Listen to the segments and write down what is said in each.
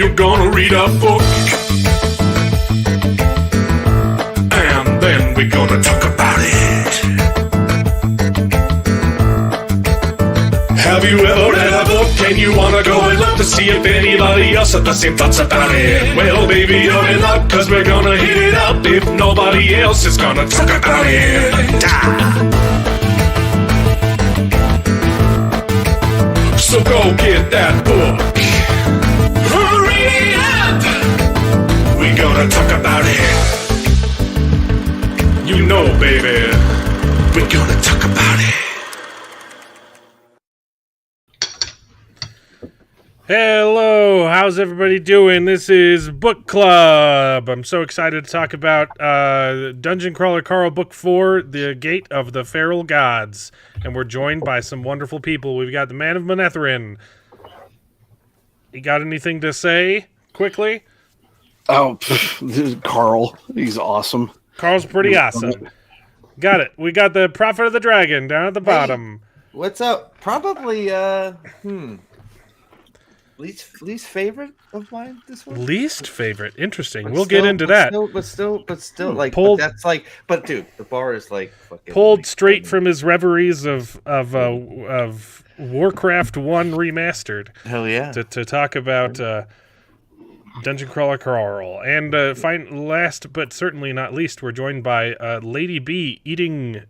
you're gonna read a book. And then we're gonna talk about it. Have you ever read a book and you wanna go and look to see if anybody else had the same thoughts about it? Well, baby, you're in luck, cause we're gonna hit it up if nobody else is gonna talk about it. So go get that book. Hurry up! We're gonna talk about it. You know, baby, we're gonna talk about it. Hello, how's everybody doing? This is Book Club. I'm so excited to talk about Dungeon Crawler Carl Book 4, The Gate of the Feral Gods. And we're joined by some wonderful people. We've got the Man of Manetheren. You got anything to say, quickly? Oh, this is Carl. He's awesome. Carl's pretty awesome. Got it. We got the Prophet of the Dragon down at the bottom. What's up? Probably, least favorite of mine this one. Least favorite, interesting. We'll get into that. But still, like Pulled, but that's like. But dude, the bar is like fucking pulled like, straight from his reveries of Warcraft 1 remastered. Hell yeah! To talk about Dungeon Crawler Carl, and last but certainly not least, we're joined by Lady B eating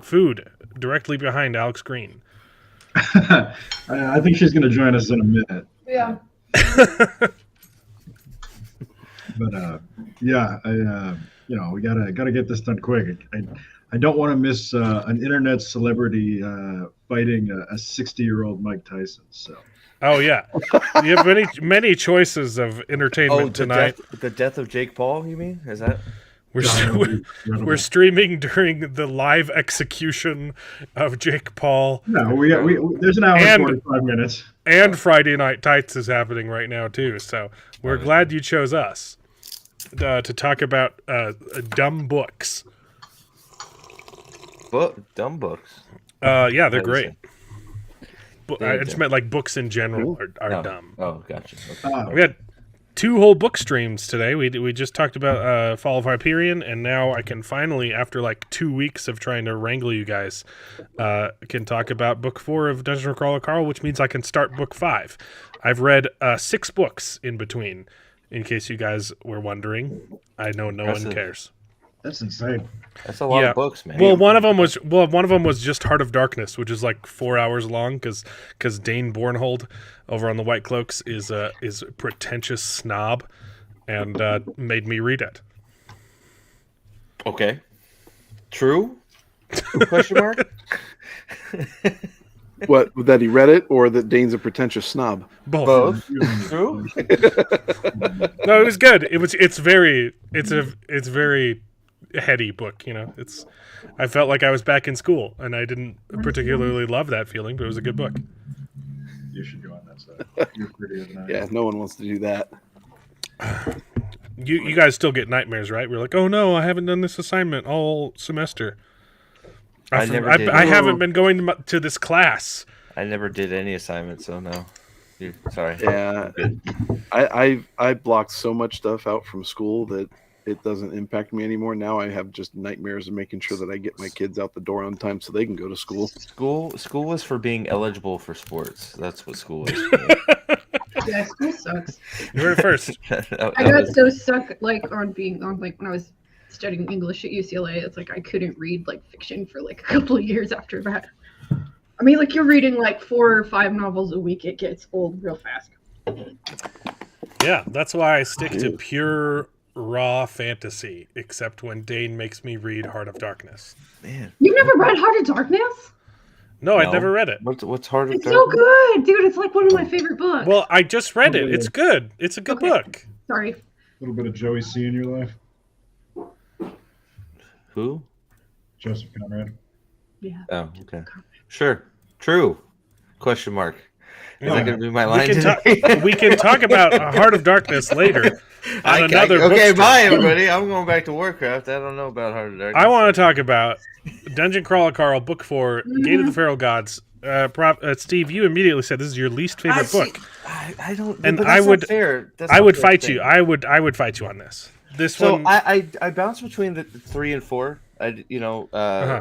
food directly behind Alex Green. I think she's going to join us in a minute. Yeah. But yeah, we gotta get this done quick. I don't want to miss an internet celebrity fighting a 60-year-old Mike Tyson. So. Oh yeah, you have many choices of entertainment tonight. The death of Jake Paul. You mean? Is that? We're streaming during the live execution of Jake Paul. No, there's an hour and 45 minutes. And Friday Night Tights is happening right now too. So we're glad you chose us to talk about dumb books. Dumb books. Yeah, they're great. I just meant like books in general are dumb. Oh, gotcha. Okay. We had 2 whole book streams today. We just talked about Fall of Hyperion, and now I can finally, after like 2 weeks of trying to wrangle you guys, can talk about Book 4 of Dungeon Crawler Carl, which means I can start Book 5. I've read 6 books in between, in case you guys were wondering. I know no one cares. That's insane. That's a lot of books, man. Well, one of them was just Heart of Darkness, which is like 4 hours long, because Dane Bornhold over on the White Cloaks is a pretentious snob, and made me read it. Okay. True? Question mark? What, that he read it, or that Dane's a pretentious snob? Both. True? No, it was good. It's a very heady book, I felt like I was back in school, and I didn't particularly love that feeling, but it was a good book. You should go on that side. You're prettier than I am. Yeah, no one wants to do that. You guys still get nightmares, right? We're like, oh no, I haven't done this assignment all semester. I haven't been going to this class. I never did any assignments, so no. Sorry. Yeah, I blocked so much stuff out from school that it doesn't impact me anymore. Now I have just nightmares of making sure that I get my kids out the door on time so they can go to school. School is for being eligible for sports. That's what school is. Yeah, school sucks. You were first. I got so stuck on when I was studying English at UCLA. It's like I couldn't read fiction for a couple of years after that. I mean, you're reading 4 or 5 novels a week. It gets old real fast. Yeah, that's why I stick to pure raw fantasy, except when Dane makes me read Heart of Darkness. Man, you've never read Heart of Darkness? No, I'd never read it. What's Heart of Darkness? It's so good, dude. It's one of my favorite books. Well, I just read it. It's good. It's a good book. Sorry. A little bit of Joey C in your life. Who? Joseph Conrad. Yeah. Oh, okay. Sure. True. Question mark. Is that going to be my line we can talk about Heart of Darkness later. Okay, bye everybody. I'm going back to Warcraft. I don't know about Heart of Darkness. I want to talk about Dungeon Crawler Carl, Book 4, Gate of the Feral Gods, Steve, you immediately said this is your least favorite book, I don't. and but I that's would, not fair. That's I not would fair fight thing. you. I would fight you on this. This So one, I bounce between the 3 and 4. Uh-huh.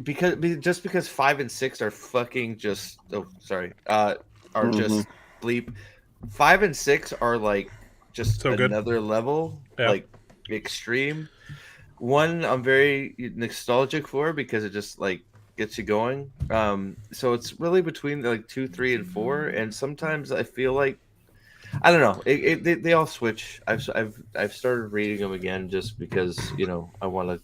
Because 5 and 6 are fucking just just bleep. 5 and 6 are like just So good. another level, Yeah. like extreme. 1 I'm very nostalgic for because it just like gets you going. So it's really between like 2, 3, and 4, and sometimes I feel like I don't know. They all switch. I've started reading them again just because I want to.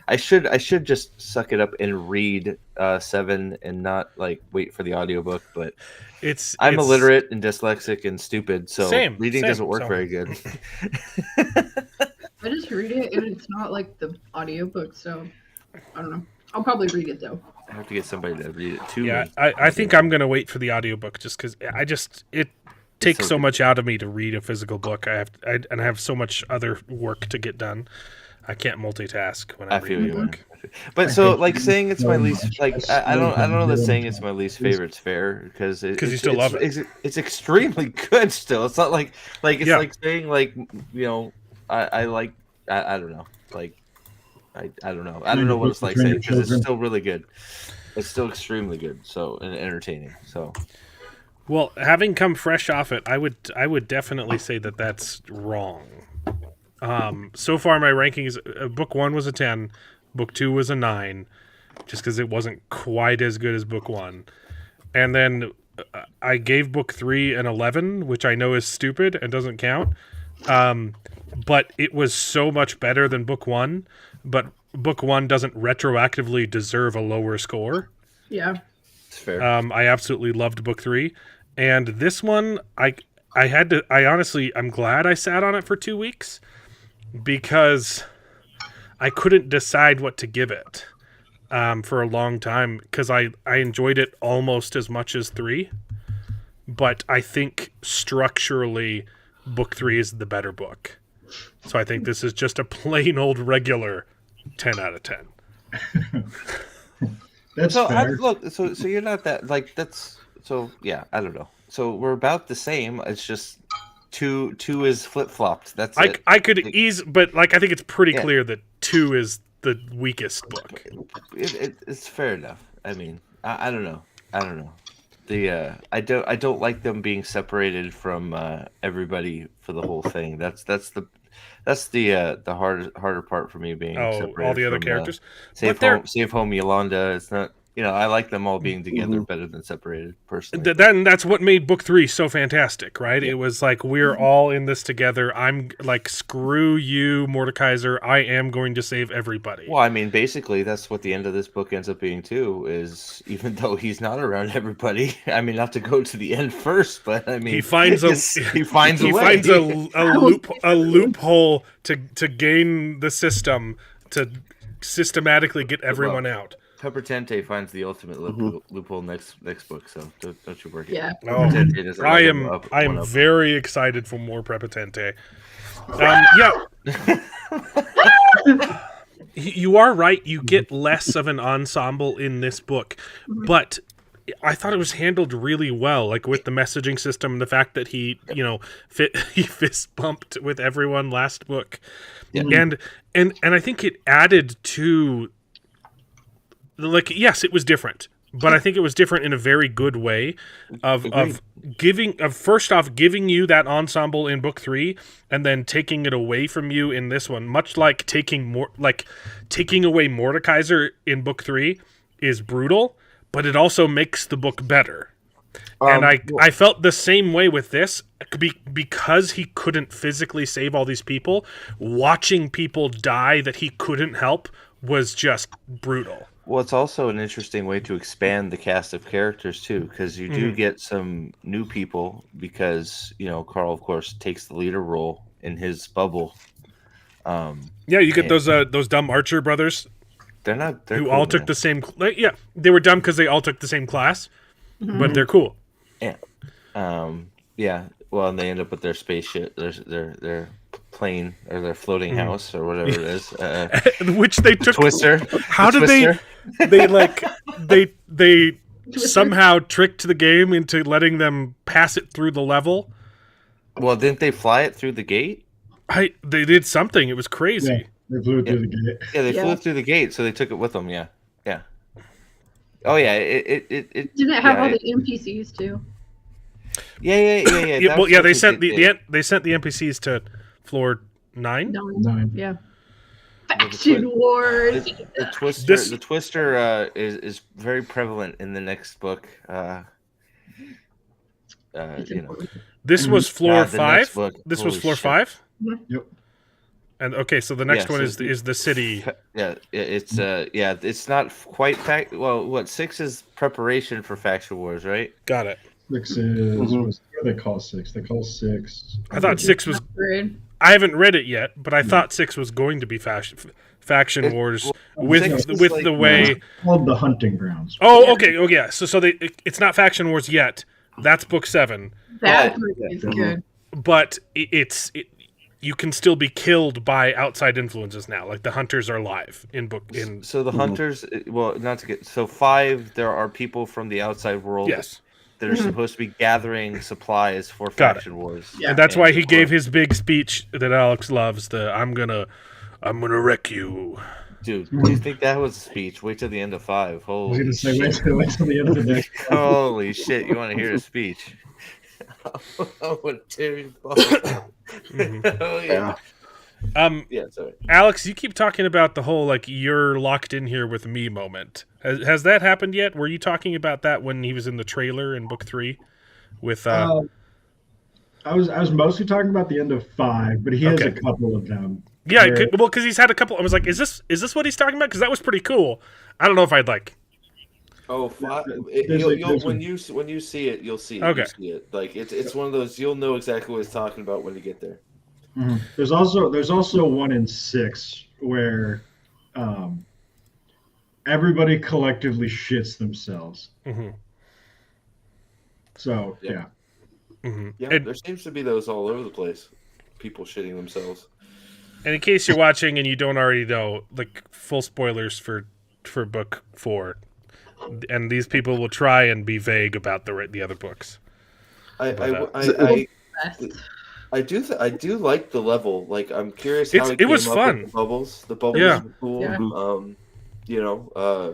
I should just suck it up and read 7 and not like wait for the audiobook. But I'm it's illiterate and dyslexic and stupid, so reading same, doesn't work so. very good. I just read it, and it's not like the audiobook, so I don't know. I'll probably read it though. I have to get somebody to read it to Yeah, me. I think I'm gonna wait for the audiobook just because it takes so so good. much out of me to read a physical book. I have so much other work to get done. I can't multitask when I I'm feel reading you, a man. book. But I so hate like you saying it's so my least much. like I I don't still know that don't saying get it's it. my least favorite's fair because you still love it. It's extremely good still. It's not like it's Yeah. like saying like I like I don't know like I don't know what it's like saying because it's still really good. It's still extremely good, so and entertaining. So Well, having come fresh off it, I would definitely say that that's wrong. So far, my rankings: book 1 was a 10, book 2 was a 9, just because it wasn't quite as good as book 1, and then I gave book 3 an 11, which I know is stupid and doesn't count. But it was so much better than book 1. But book 1 doesn't retroactively deserve a lower score. Yeah. it's fair. I absolutely loved book 3, and this one I honestly I'm glad I sat on it for 2 weeks because I couldn't decide what to give it for a long time because I enjoyed it almost as much as 3, but I think structurally book 3 is the better book. So I think this is just a plain old regular 10 out of 10. That's So fair. so you're not that like that's so yeah I don't know. So we're about the same. It's just two is flip flopped. That's it. I could but like I think it's pretty Yeah. clear that 2 is the weakest book. It's fair enough. I mean, I don't know. The I don't like them being separated from everybody for the whole thing. That's the harder part for me being separated. All the other from, characters. Save But they're- home Yolanda. It's not. I like them all being together better than separated. Personally, That's what made book 3 so fantastic, right? It was like we're all in this together. I'm like, screw you, Mordekaiser. I am going to save everybody. well, I mean, basically, that's what the end of this book ends up being too. Is even though he's not around everybody, I mean, not to go to the end first, but I mean, He finds a he finds a he way. finds a loophole to gain the system to systematically get everyone out. Pepper Tente finds the ultimate loophole next book, so don't you worry. Yeah. Oh, Tente doesn't I let am him up, I one am up. very excited for more Prepotente. You are right. You get less of an ensemble in this book, but I thought it was handled really well, like with the messaging system, the fact that he fist bumped with everyone last book, and I think it added to. Like, yes, it was different, but I think it was different in a very good way of giving you that ensemble in book 3 and then taking it away from you in this one, much like taking away Mordekaiser in book 3 is brutal, but it also makes the book better. And I felt the same way with this because he couldn't physically save all these people. Watching people die that he couldn't help was just brutal. Well, it's also an interesting way to expand the cast of characters too, because you do get some new people. Because Carl, of course, takes the leader role in his bubble. You get those dumb Archer brothers. They're not. They're who cool, all took man. the same. They were dumb because they all took the same class, but they're cool. Yeah. Yeah. Well, and they end up with their spaceship, their plane or their floating house or whatever it is. Which they took. Twister. How The did Twister. they somehow tricked the game into letting them pass it through the level. Well, didn't they fly it through the gate? They did something. It was Yeah, crazy. they flew it through the gate. Yeah, they flew Yeah. it through the gate, so they took it with them. Yeah. Oh yeah, it Didn't it have yeah, all the NPCs too? yeah. Yeah, well, That's yeah, what they sent did. they sent the NPCs to floor 9. 9. Yeah. the Faction wars. The Twister is very prevalent in the next book. This was floor the next 5. book. This was Holy floor shit. 5. Yep. And okay, so the next Yeah, one so is the city. Yeah, it's not quite what 6 is preparation for faction wars, right? Got it. 6 is what do they call 6? They call 6. I thought 6 was. Upgrade. I haven't read it yet, but I thought 6 was going to be faction wars with 6 is with like- the way. Called the hunting grounds. Oh, okay. Oh, yeah. So it's not faction wars yet. That's book 7, That Yeah. is good. but you can still be killed by outside influences now. Like the hunters are live in book in. So the hunters, well, not to get 5. There are people from the outside world Yes. that are supposed to be gathering supplies for Got it. faction wars. Yeah. And that's why he And- gave his big speech that Alex loves. I'm gonna wreck you. Dude, do you think that was a speech? Wait till the end of 5. I was Holy going to say, shit. wait till the end of the next. Holy shit, you want to hear a speech? I would tear you apart. Oh, yeah. Yeah, sorry. Alex, you keep talking about the whole like you're locked in here with me moment. Has that happened yet? Were you talking about that when he was in the trailer in book 3 with I was mostly talking about the end of 5, but he has Okay. a couple of them. yeah, where- because he's had a couple. I was like, is this what he's talking about? Because that was pretty cool. I don't know if I'd like. Oh, when you see it, you'll see it. Okay. You see it. Like it's one of those you'll know exactly what he's talking about when you get there. There's also one in 6 where everybody collectively shits themselves. Mhm. So Yeah. Mhm. Yeah, And- there seems to be those all over the place. People shitting themselves. And in case you're watching and you don't already know, like full spoilers for book 4, and these people will try and be vague about the other books. I Best. do like the level. Like I'm curious It's- how it was came up with fun. the bubbles. The bubbles Yeah. were cool. Yeah.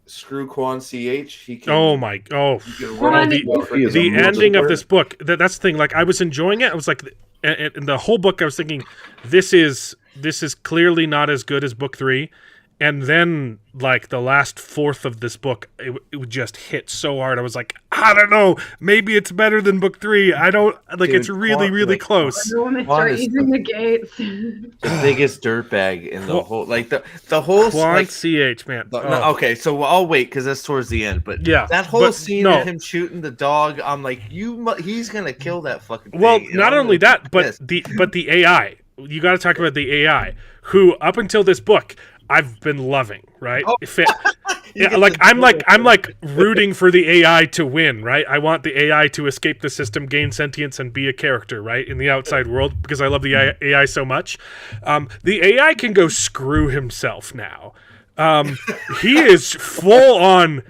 Screw Quan CH. He can. Oh he my! can run Quan- The ending of this book. That's the thing. Like I was enjoying it. I was like, in the whole book, I was thinking, this is clearly not as good as book 3. And then, like the last fourth of this book, it would just hit so hard. I was like, I don't know, maybe it's better than book 3. I don't like. Dude, it's really, Quan- really like, close. When they Quan start is using the gates. the biggest dirtbag in the whole. Like the whole. Quan Like, CH man. no, Oh. okay, so I'll wait because that's towards the end. But Yeah, that whole but scene no. of him shooting the dog, I'm like, he's gonna kill that fucking thing. Well, and not I'm only gonna that, be but pissed. the AI. You got to talk about the AI, who up until this book I've been loving. Right? Oh. Yeah, get like the- I'm like rooting for the AI to win. Right? I want the AI to escape the system, gain sentience, and be a character. Right? In the outside world, because I love the AI so much. The AI can go screw himself now. He is full on,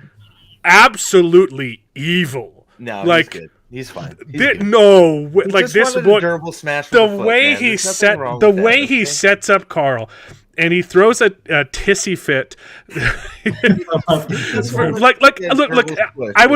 absolutely evil. No, like, he's good. He's fine. He's Thi- good. no, He like just this wanted a book. durable smash The with foot, way man. he There's nothing wrong with that, okay? sets up Carl, and he throws a tissy fit. like Yeah, look, gerbils push, I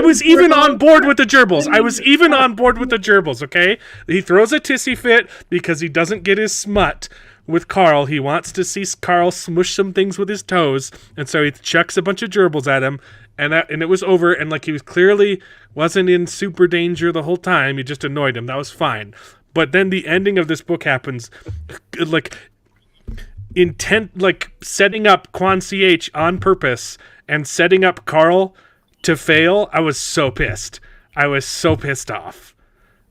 was okay? even on board with the gerbils. I was even on board with the gerbils. Okay, he throws a tissy fit because he doesn't get his smut with Carl. He wants to see Carl smush some things with his toes, and so he chucks a bunch of gerbils at him. And it was over, and like he was clearly wasn't in super danger the whole time. He just annoyed him. That was fine. But then the ending of this book happens, like setting up Quan CH on purpose and setting up Carl to fail. I was so pissed. I was so pissed off,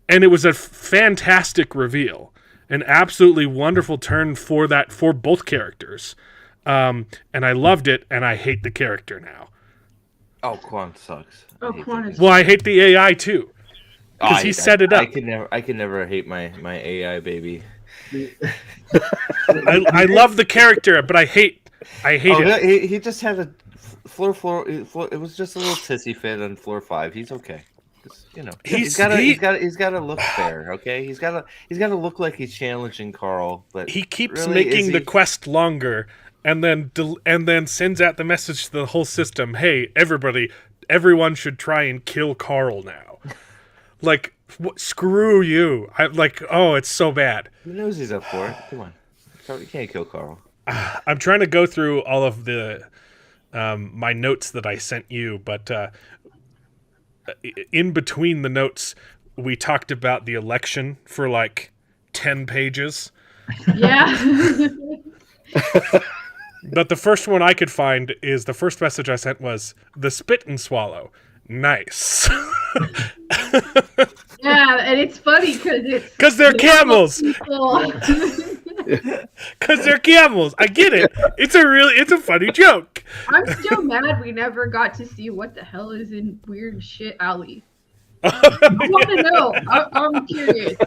and it was a fantastic reveal, an absolutely wonderful turn for both characters, and I loved it. And I hate the character now. Oh, Quan sucks. Oh, I hate Quan that is- guy. Well, I hate the AI too, because he set it up. I can never hate my AI baby. I love the character, but I hate Oh, it. he just had a It was just a little tissy fit on floor 5. He's okay. You know, He's got to look fair. Okay, he's got to look like he's challenging Carl. But he keeps really, making the quest longer, and then sends out the message to the whole system: "Hey, everyone should try and kill Carl now." Like, screw you! It's so bad. He knows he's up for it. Come on, you can't kill Carl. I'm trying to go through all of the my notes that I sent you, but in between the notes, we talked about the election for like 10 pages. Yeah. But the first one I could find is the first message I sent was the spit and swallow. Nice. Yeah, and it's funny because they're camels. Because they're camels. I get it. It's a funny joke. I'm still mad we never got to see what the hell is in Weird Shit Alley. I want to know. I'm curious.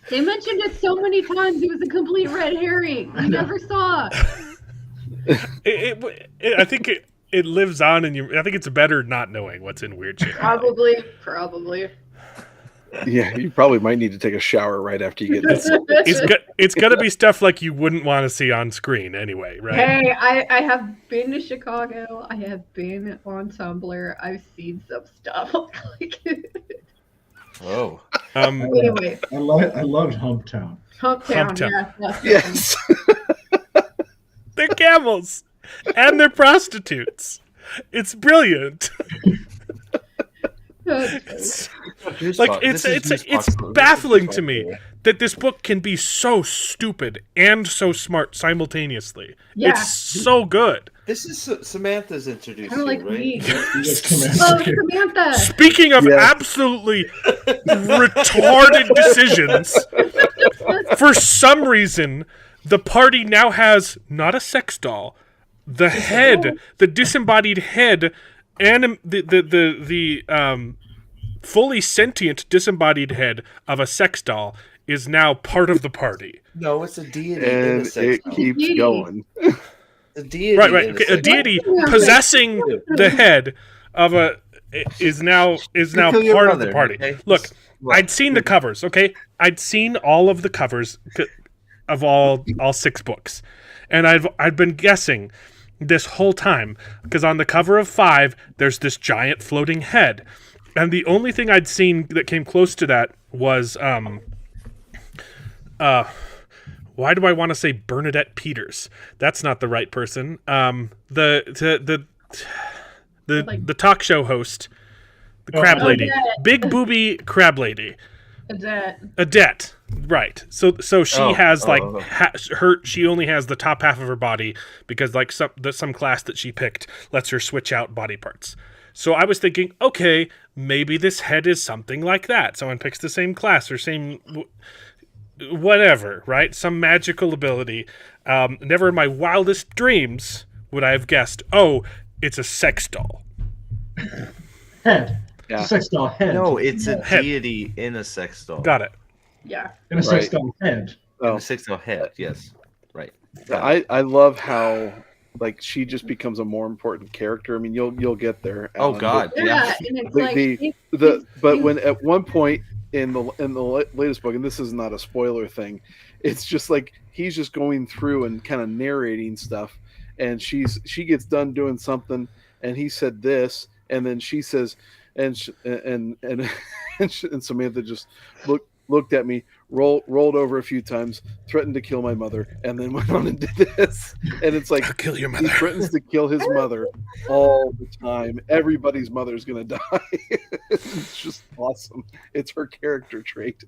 They mentioned it so many times. It was a complete red herring. We never saw. I think it lives on in you. I think it's better not knowing what's in Weird Shit Alley. Probably. Yeah, you probably might need to take a shower right after you get this. It's gonna be stuff like you wouldn't want to see on screen anyway, right? Hey, I have been to Chicago. I have been on Tumblr. I've seen some stuff. Oh. Anyway. I loved Humptown. Humptown. Yeah. Yes. They're camels, and they're prostitutes. It's brilliant. It's baffling to me that this book can be so stupid and so smart simultaneously. Yeah. It's so good. This is Samantha's introduced Kind of like you, right? me. Samantha. Samantha. Speaking of absolutely retarded decisions, for some reason, the party now has not a sex doll, the disembodied head, and the fully sentient disembodied head of a sex doll is now part of the party. No, it's a deity in And a sex it doll. keeps going. A deity. Right. in Okay, a sex doll. deity possessing the head of a is now kill your part of the brother, party. okay? Look, What? I'd seen the covers. Okay, I'd seen all of the covers of all 6 books, and I've been guessing this whole time because on the cover of 5, there's this giant floating head, and the only thing I'd seen that came close to that was why do I want to say Bernadette Peters? That's not the right person. The talk show host, the crab lady, big booby crab lady, Adette. Right. So she has she only has the top half of her body because like some class that she picked lets her switch out body parts. So I was thinking, okay, maybe this head is something like that. Someone picks the same class or same whatever, right? Some magical ability. Never in my wildest dreams would I have guessed, oh, it's a sex doll. Head. Yeah. Sex doll head. No, it's a Head. deity in a sex doll. Got it. Yeah. In a sex doll head. In a sex doll head, yes. Right. I love how like she just becomes a more important character. I mean, you'll get there. Oh Alan, God. Yeah, and it's but when at one point in the latest book, and this is not a spoiler thing, it's just like he's just going through and kind of narrating stuff, and she gets done doing something, and he said this, and then she says, and Samantha just looked at me, rolled over a few times, threatened to kill my mother, and then went on and did this. And it's like, I'll kill your he mother. threatens to kill his mother all the time. Everybody's mother's gonna die. It's just awesome. It's her character trait.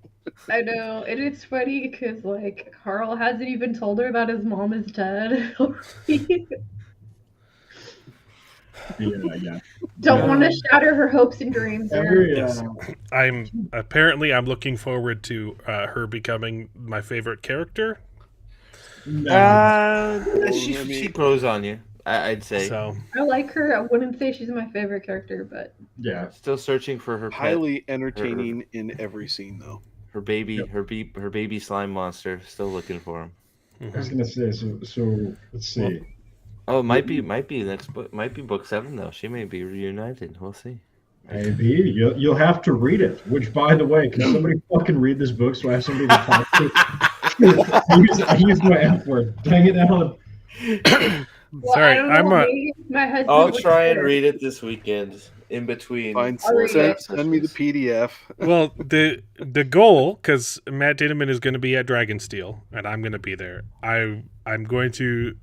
I know, and it's funny because like Carl hasn't even told her that his mom is dead. Yeah. Don't want to shatter her hopes and dreams. Yes. I'm looking forward to her becoming my favorite character. She grows on you, I'd say. So I like her. I wouldn't say she's my favorite character, but Yeah. Still searching for her pet, Highly entertaining in every scene, though. her baby, her baby slime monster. Still looking for him. I was gonna say so. Let's see. Oh, it might be next book. Might be book 7 though. She may be reunited. We'll see. Maybe you'll have to read it. Which, by the way, can somebody fucking read this book so I have somebody to talk to? I used my F word. Dang it, Alan. Well, Sorry, I don't know, maybe my husband I'll would try and care. read it this weekend in between. Fine, I'll send me the PDF. Well, the goal, because Matt Dinniman is going to be at Dragonsteel, and I'm going to be there. I'm going to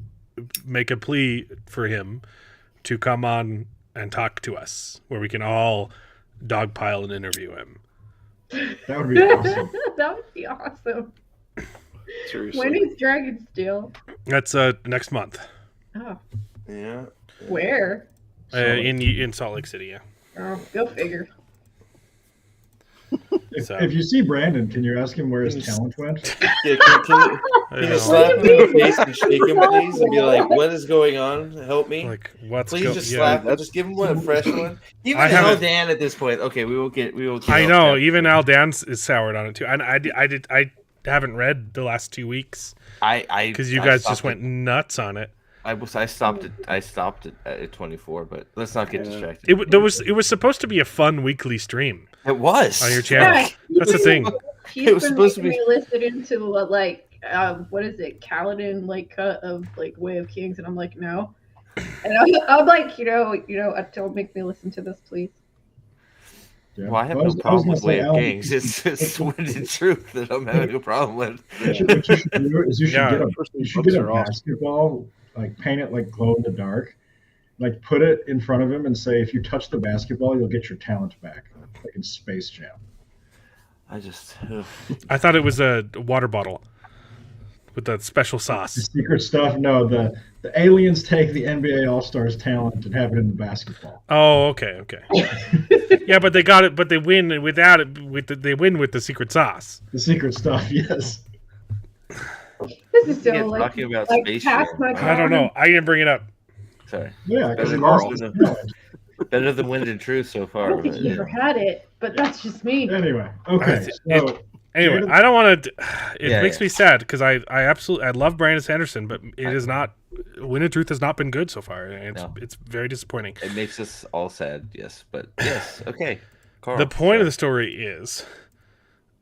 make a plea for him to come on and talk to us, where we can all dogpile and interview him. That would be awesome. That would be awesome. Seriously. When is Dragonsteel? That's next month Oh, Yeah. where? in Salt Lake City. Yeah. Oh, go figure. If you see Brandon, can you ask him where his talent went? Yeah, can I you know. slap him in the face and shake him, please, and be like, "What is going on? Help me!" Like what's Please just yeah. slap him. Just give him a fresh one. Even I haven't- Dan at this point. Okay, we will get. I know. off Even Al Dan's is soured on it too. And I haven't read the last 2 weeks because you guys just went nuts on it. I stopped it at 24, but let's not get distracted. It was supposed to be a fun weekly stream It was on your channel. Yeah, That's the thing. He's It was been supposed to making be- me listen into what is it, Kaladin cut of Way of Kings, and I'm like, no. And I'm like, don't make me listen to this, please. Yeah. Well, I have was- no I was problem gonna with say, Way of Alan, Kings. It's winded truth that I'm having a problem with. What you should do is you should Yeah. get a basketball, like paint it like glow in the dark, like put it in front of him and say, if you touch the basketball, you'll get your talent back, like in Space Jam. I just. I thought it was a water bottle with that special The sauce. secret stuff. No, the aliens take the NBA All-Stars talent and have it in the basketball. Oh, okay. Yeah, but they got it. But they win without it. They win with the secret sauce. The secret stuff, yes. This is so Yeah, like, talking about like Space past Jam. my I don't know. I didn't bring it up. Sorry. Yeah, because Better he lost than his talent. Better than winded truth so I far. don't think but he yeah. ever had it, but that's just me. Anyway, okay. It- So Anyway, I don't want to. It Yeah, makes yeah. me sad because I love Brandon Sanderson, but it is not. Wind of Truth has not been good so far. It's very disappointing. It makes us all sad, yes. But yes, okay. Carl, The point of the story is,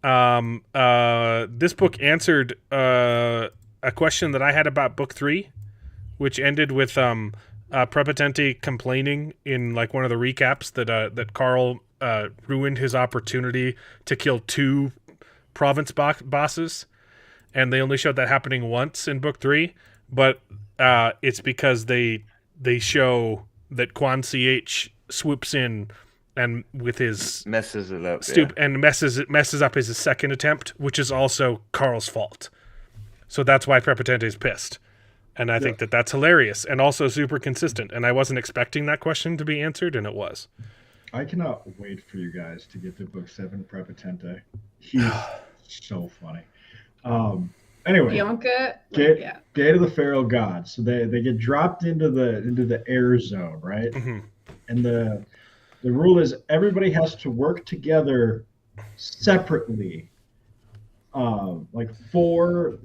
this book answered a question that I had about book 3, which ended with Prepotente complaining in like one of the recaps that Carl ruined his opportunity to kill 2 province bosses, and they only showed that happening once in book 3, but it's because they show that Quan Ch swoops in and with his messes it up. and messes up his second attempt, which is also Carl's fault. So that's why Prepotente is pissed, and I think that's hilarious and also super consistent. And I wasn't expecting that question to be answered, and it was. I cannot wait for you guys to get to book 7, Prepotente. He's so funny. Anyway, Bianca, Gate of the Feral Gods. So they get dropped into the air zone, right? Mhm. And the rule is everybody has to work together separately. Like four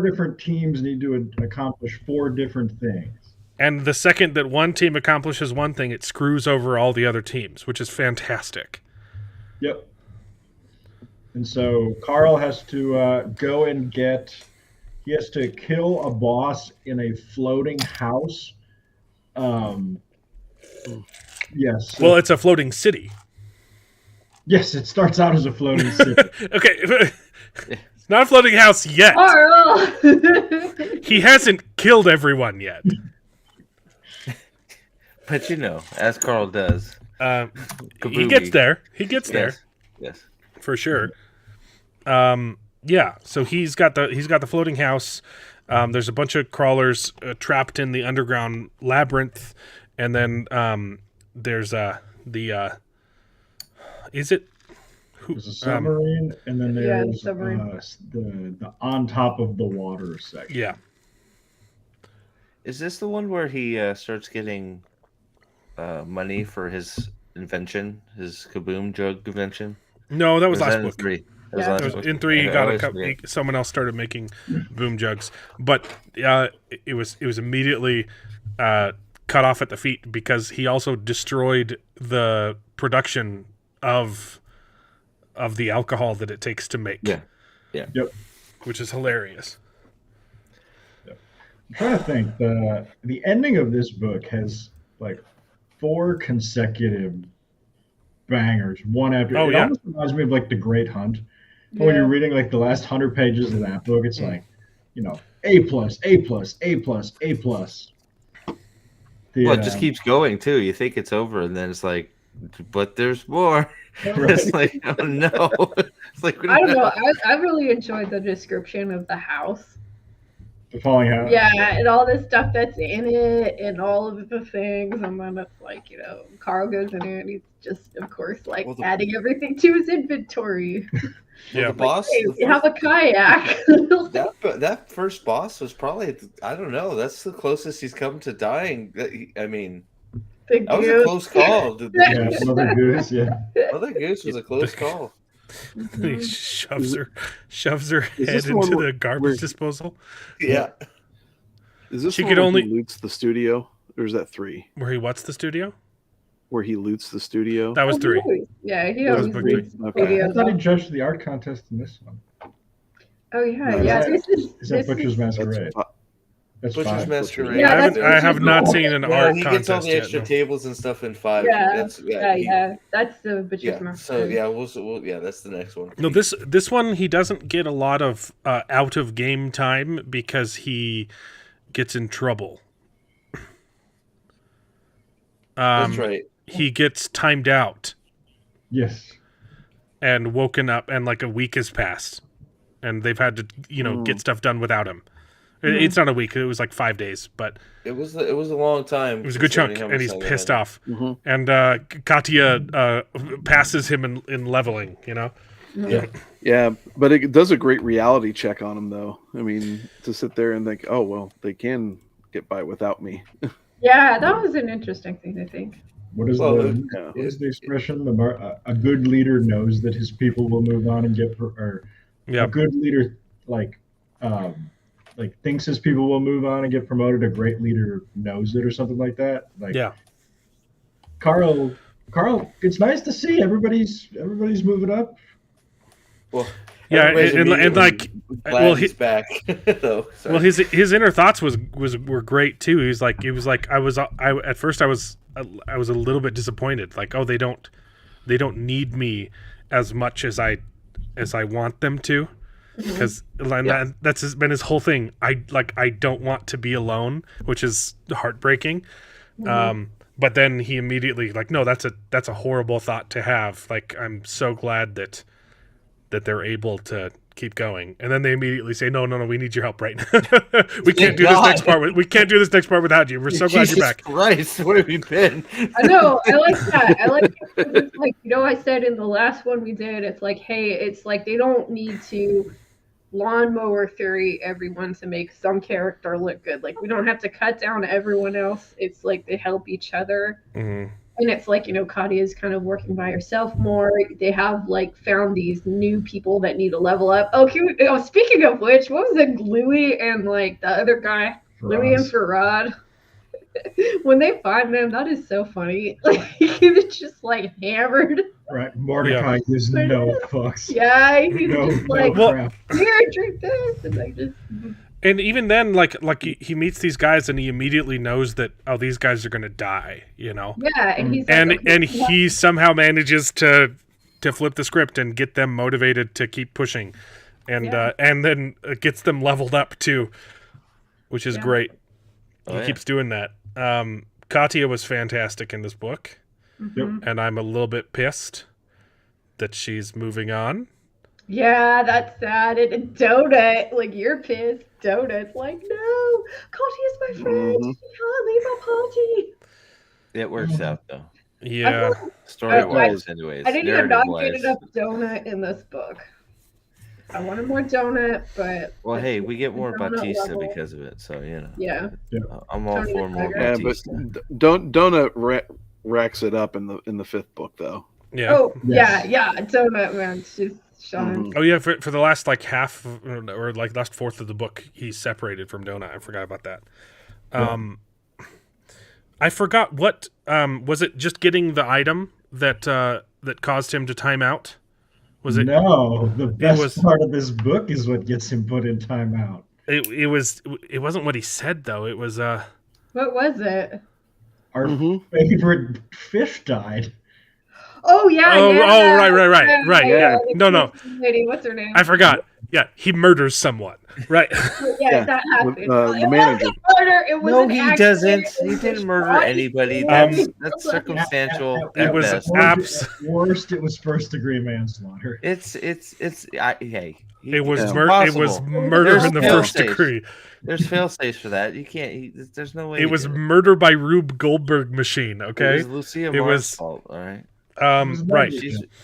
different teams need to accomplish 4 different things. And the second that one team accomplishes one thing, it screws over all the other teams, which is fantastic. Yep. And so Carl has to go and he has to kill a boss in a floating house. Yes. Well, it's a floating city. Yes, it starts out as a floating city. Okay. It's not a floating house yet. Carl! He hasn't killed everyone yet. But as Carl does. He Kabuki. gets there. He gets there Yes. for sure. Yeah. So he's got the floating house. There's a bunch of crawlers trapped in the underground labyrinth, and then there's is it? There's a submarine, and then Yeah, the there's submarine. the on top of the water section. Yeah. Is this the one where he starts getting money for his invention, his kaboom jug invention? No, that was Or is last that in book. 3? That was Yeah. last It was book? in 3, he I got always forget. someone else started making boom jugs, but it was immediately cut off at the feet because he also destroyed the production of the alcohol that it takes to make. Yeah. Yep. Which is hilarious. I'm trying to think. The ending of this book has like 4 consecutive bangers, one after. Oh, it yeah. almost reminds me of like The Great Hunt. But when you're reading like the last 100 pages of that book, it's like, A plus, A plus, A plus, A plus. Well, it just keeps going too. You think it's over, and then it's like, but there's more. Right. It's like, oh no. It's like, I don't know. I really enjoyed the description of the house. The Falling House. Yeah, and all the stuff that's in it, and all of the things, and then it's like, Carl goes in it, and he's just, of course, like adding everything to his inventory. Yeah, the boss. Hey, you have a kayak. That first boss was probably, I don't know. That's the closest he's come to dying. I mean, Big that was Goose. a close call. Yeah, Mother Goose. Yeah. Mother Goose was a close call. He shoves her Is head this the one into where- the garbage disposal. Yeah. Is this She the could one where only- he loots the studio, or is that 3? Where he what's the studio? Where he loots the studio? That was 3. Yeah, he That was always book reads Okay. I thought he videos. judged the art contest in this one. Oh yeah, No, yeah. is This Is that this Butcher's is, Masquerade? That's That's Butcher's 5. Masquerade. Yeah, I have not cool. seen an No, art he contest gets all the yet, extra no. tables and stuff in 5. Yeah, He- that's the Butcher's Yeah. Massacre. So yeah, we'll that's the next one. No, this one he doesn't get a lot of out of game time because he gets in trouble. That's right. He gets timed out Yes. and woken up, and like a week has passed, and they've had to get stuff done without him. It's not a week; it was like 5 days, but It was a long time. it was a good chunk, and he's pissed off. Mhm. And Katya passes him in leveling. Yeah, but it does a great reality check on him, though. I mean, to sit there and think, oh, well, they can get by without me. Yeah, that was an interesting thing, I think. What is Yeah. what is the expression? A good leader knows that his people will move on and a good leader thinks his people will move on and get promoted. A great leader knows it, or something like that. Carl, it's nice to see everybody's moving up. Well, Yeah, everybody's and immediately like, glad well, he's back. Though. Sorry. well, his inner thoughts were great too. He was like at first I was a little bit disappointed. Like, oh, they don't need me as much as I want them to, because that's been his whole thing. I don't want to be alone, which is heartbreaking. But then he immediately no, that's a horrible thought to have. Like, I'm so glad that they're able to keep going, and then they immediately say, no, we need your help right now. we can't do this next part. We can't do this next part without you. We're so glad Jesus you're back. Christ, where have you been? I know. I like that. I like it 'cause it's like, I said in the last one we did, it's like, hey, it's like they don't need to lawnmower theory everyone to make some character look good. Like, we don't have to cut down everyone else. It's like they help each other. Mhm. And it's like, Katya's kind of working by herself more. They have found these new people that need to level up. Oh, speaking of which, what was it, Louis and the other guy? Louis and Farad. When they find them, that is so funny. He was just hammered. Right, Mordecai gives no fucks. Yeah, he No, was just no crap. here, drink this, and they just. And even then, like he meets these guys, and he immediately knows that, oh, these guys are gonna die, Yeah, and he's and like, okay, and he somehow manages to flip the script and get them motivated to keep pushing, and then gets them leveled up too, which is great. He keeps doing that. Katya was fantastic in this book, and I'm a little bit pissed that she's moving on. Yeah, that's sad. And Donut, you're pissed. Donut's like, no, Katya's my friend. Mhm. She can't leave our party. It works out though. Yeah, Story wise, anyways. I didn't even not narrative-wise. get enough Donut in this book. I wanted more Donut, but Well, hey, we get more Donut Batista level. because of it, so yeah. I'm all Tony for more Tiger. Yeah, but Batista. Donut racks it up in the 5th book, though. yeah. Oh, Yes. yeah. Donut, man. She's shines. Oh yeah, for the last half or last fourth of the book, he's separated from Donut. I forgot about that. I forgot what was it. Just getting the item that that caused him to time out. Was it? No, the best was- part of this book is what gets him put in timeout. It was. It wasn't what he said though. It was. What was it? Our Mhm. favorite fish died. Oh yeah. Oh, yeah. oh, right. Yeah. the No. lady, what's her name? I forgot. Yeah, he murders someone. Right. Yeah, that happened. The manager. It was No, an he accident. doesn't. It He was didn't a murder shot. anybody. Um, That's circumstantial. It at was best. abs- At worst, it was first degree manslaughter. Hey. It was Yeah. it was Impossible. murder There's in the fail first safes. degree. There's fail safes for that. You can't. There's no way. It was murder by Rube Goldberg machine. It Okay. was Lucia It Mar's was- fault. All right. Right.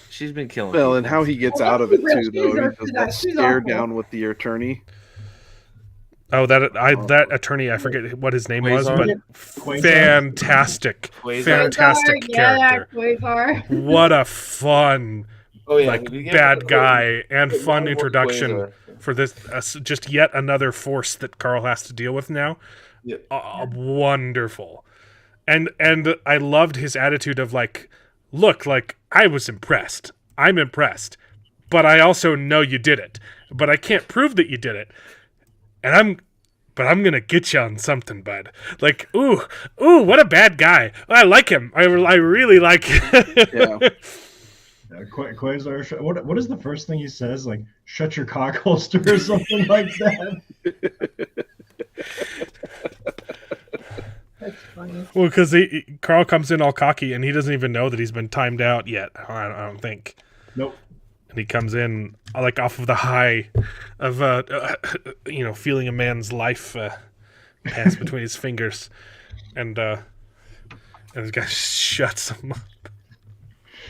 She's been killing. Well, people. and how he gets Well, out of it she's too, though. He real- does that she's stare awful. down with the attorney. Oh, that attorney. I forget what his name was, but Quasar? fantastic, Quasar. fantastic character. Yeah, Quasar. What a fun, Oh yeah, like we get bad the- guy and the fun Quasar. introduction for this. Just yet another force that Carl has to deal with now. Yep. Wonderful, and I loved his attitude of like, look, like I was impressed. I'm impressed, but I also know you did it. But I can't prove that you did it. And I'm gonna get you on something, bud. Like, ooh, what a bad guy. I like him. I really like him. Yeah. Quasar, what is the first thing he says? Like, shut your cock holster or something like that? That's funny. Well, because Carl comes in all cocky and he doesn't even know that he's been timed out yet. I don't think. Nope. And he comes in like off of the high of feeling a man's life pass between his fingers, and this guy shuts him up.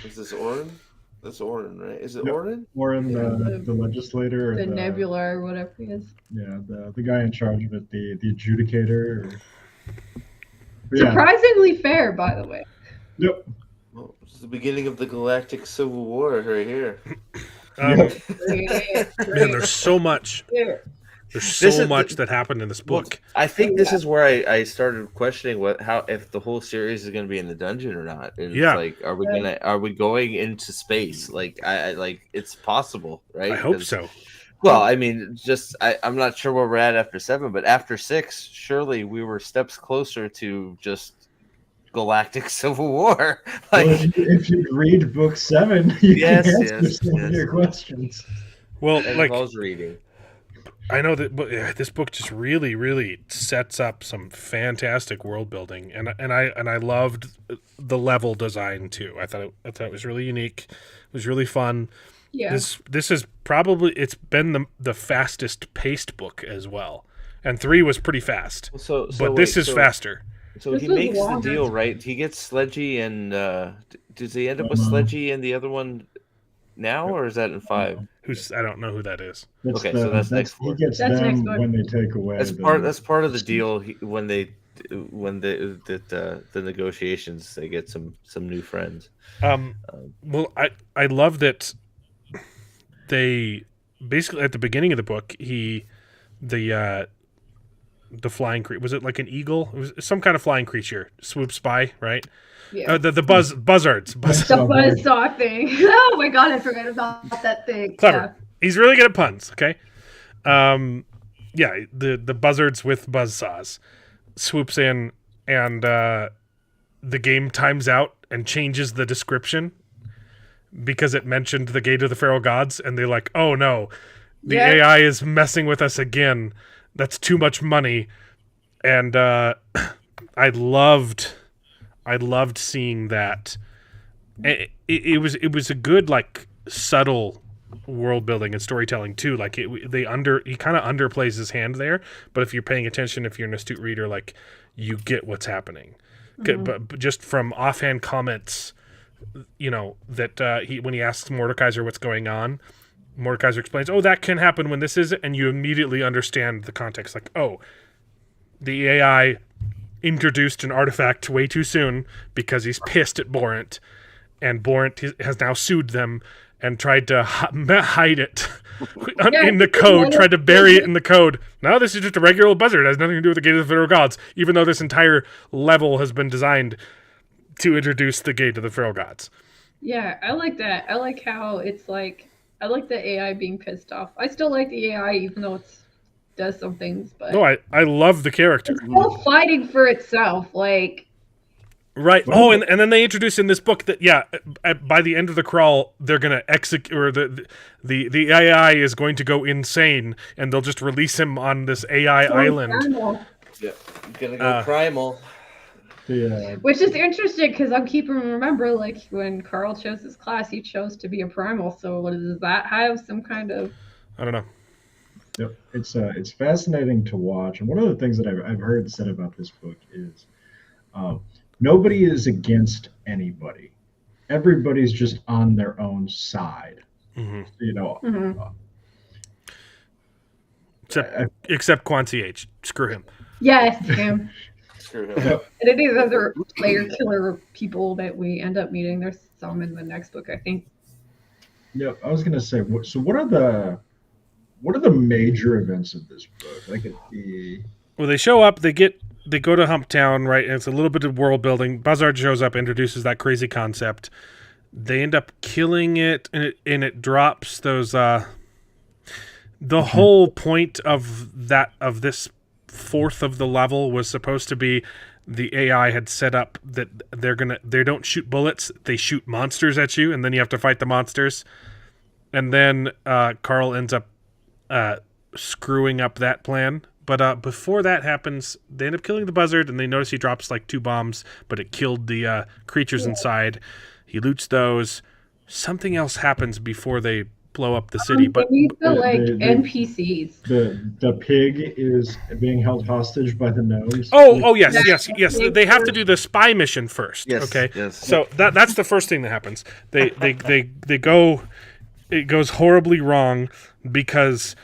Is this Orin? That's Orin, right? Is it Yep. Orin? Or in the legislator. Or The Nebula or whatever he is. Yeah, the guy in charge of it, the adjudicator. Yeah. Surprisingly fair, by the way. Yep. Well, it's the beginning of the Galactic Civil War right here. Man, Yeah. there's so much. There's This so is much that happened in this book. I think this is where I started questioning if the whole series is going to be in the dungeon or not. And Yeah. it's like, are we going into space? Like, I like it's possible, right? I hope 'Cause- so. Well, I mean, I'm not sure where we're at after 7, but after 6, surely we were steps closer to just Galactic Civil War. Well, Like, if you read book 7, you Yes, can answer yes, some of yes. your questions. Well, that like involves reading. I know that this book just really, really sets up some fantastic world building, and I loved the level design too. I thought it was really unique. It was really fun. Yeah. This is probably it's been the fastest paced book as well, and 3 was pretty fast, but this is faster. So This he was makes the longer. deal, right? He gets Sledgy and does he end up with Sledgy and the other one now, or is that in 5? I don't know who that is. Okay, so that's next He book. gets That's them next book. when they take away. That's part of the deal. When the negotiations, they get some new friends. Well, I love that they basically at the beginning of the book the flying creature, was it like an eagle? It was some kind of flying creature swoops by, right? Yeah. The buzzards. The buzzsaw thing. Oh my god, I forgot about that thing. Clever. He's really good at puns. Okay. Yeah, the buzzards with buzzsaws swoops in, and the game times out and changes the description because it mentioned the Gate of the Feral Gods, and they're like, "Oh no, the Yeah. AI is messing with us again. That's too much money." And I loved seeing that. It was a good, like, subtle world building and storytelling too. Like he kind of underplays his hand there, but if you're paying attention, if you're an astute reader, like, you get what's happening. But just from offhand comments, that when he asks Mordekaiser what's going on, Mordekaiser explains, "Oh, that can happen when this is," and you immediately understand the context. Like, oh, the AI introduced an artifact way too soon because he's pissed at Borant, and Borant has now sued them and tried to hide it in the code, tried to bury it in the code. No, this is just a regular old buzzard. It has nothing to do with the Gate of the Feral Gods, even though this entire level has been designed to introduce the Gate of the Feral Gods. Yeah, I like that. I like how it's like, I like the AI being pissed off. I still like the AI, even though it does some things, but No, I love the character. it's still fighting for itself. Like, Right. Oh, and then they introduce in this book that by the end of the crawl, they're gonna execute, or the AI is going to go insane, and they'll just release him on this AI island. primal. Yeah, gonna go primal. Yeah. Which is interesting because I'm keeping remember, like when Carl chose his class, he chose to be a primal. So what does that have? Some kind of I don't know. Yep. It's fascinating to watch, and one of the things that I've heard said about this book is, nobody is against anybody. Everybody's just on their own side. Mm-hmm. You know. Except Quancy H. Screw him. yes, him. Screw him. Yep. And any of the other player killer people that we end up meeting, there's some in the next book, I think. Yep. I was gonna say. So what are the major events of this book? Like Well, they show up. They go to Humptown, right? And it's a little bit of world building. Buzzard shows up, introduces that crazy concept. They end up killing it, and it drops those. The whole point of this fourth of the level was supposed to be the AI had set up that they don't shoot bullets, they shoot monsters at you, and then you have to fight the monsters. And then Carl ends up screwing up that plan. But before that happens, they end up killing the buzzard, and they notice he drops like 2 bombs, but it killed the creatures inside. He loots those. Something else happens before they blow up the city. But they need the the- NPCs. the pig is being held hostage by the gnomes. oh yes. They have to do the spy mission first. Yes, Okay. yes. So that's the first thing that happens. They go. It goes horribly wrong because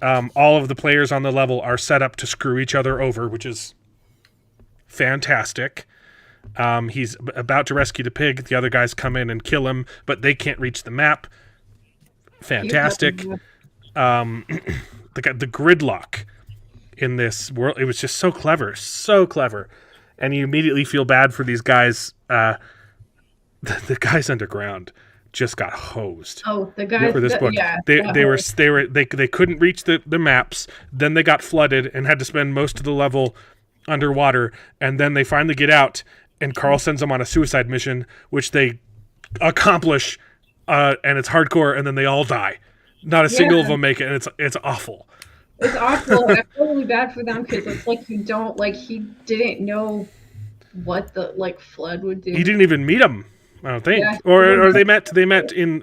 all of the players on the level are set up to screw each other over, which is fantastic. He's about to rescue the pig. The other guys come in and kill him, but they can't reach the map. Fantastic. The gridlock in this world, it was just so clever. And you immediately feel bad for these guys. The guys underground just got hosed. Oh, the guys For this book, yeah, they couldn't reach the maps. Then they got flooded and had to spend most of the level underwater. And then they finally get out, and Carl sends them on a suicide mission, which they accomplish, and it's hardcore. And then they all die. Not a single of them make it, and it's awful. It's awful. I feel really bad for them because it's like he didn't know what the flood would do. He didn't even meet him, I don't think. Yeah. Or they met in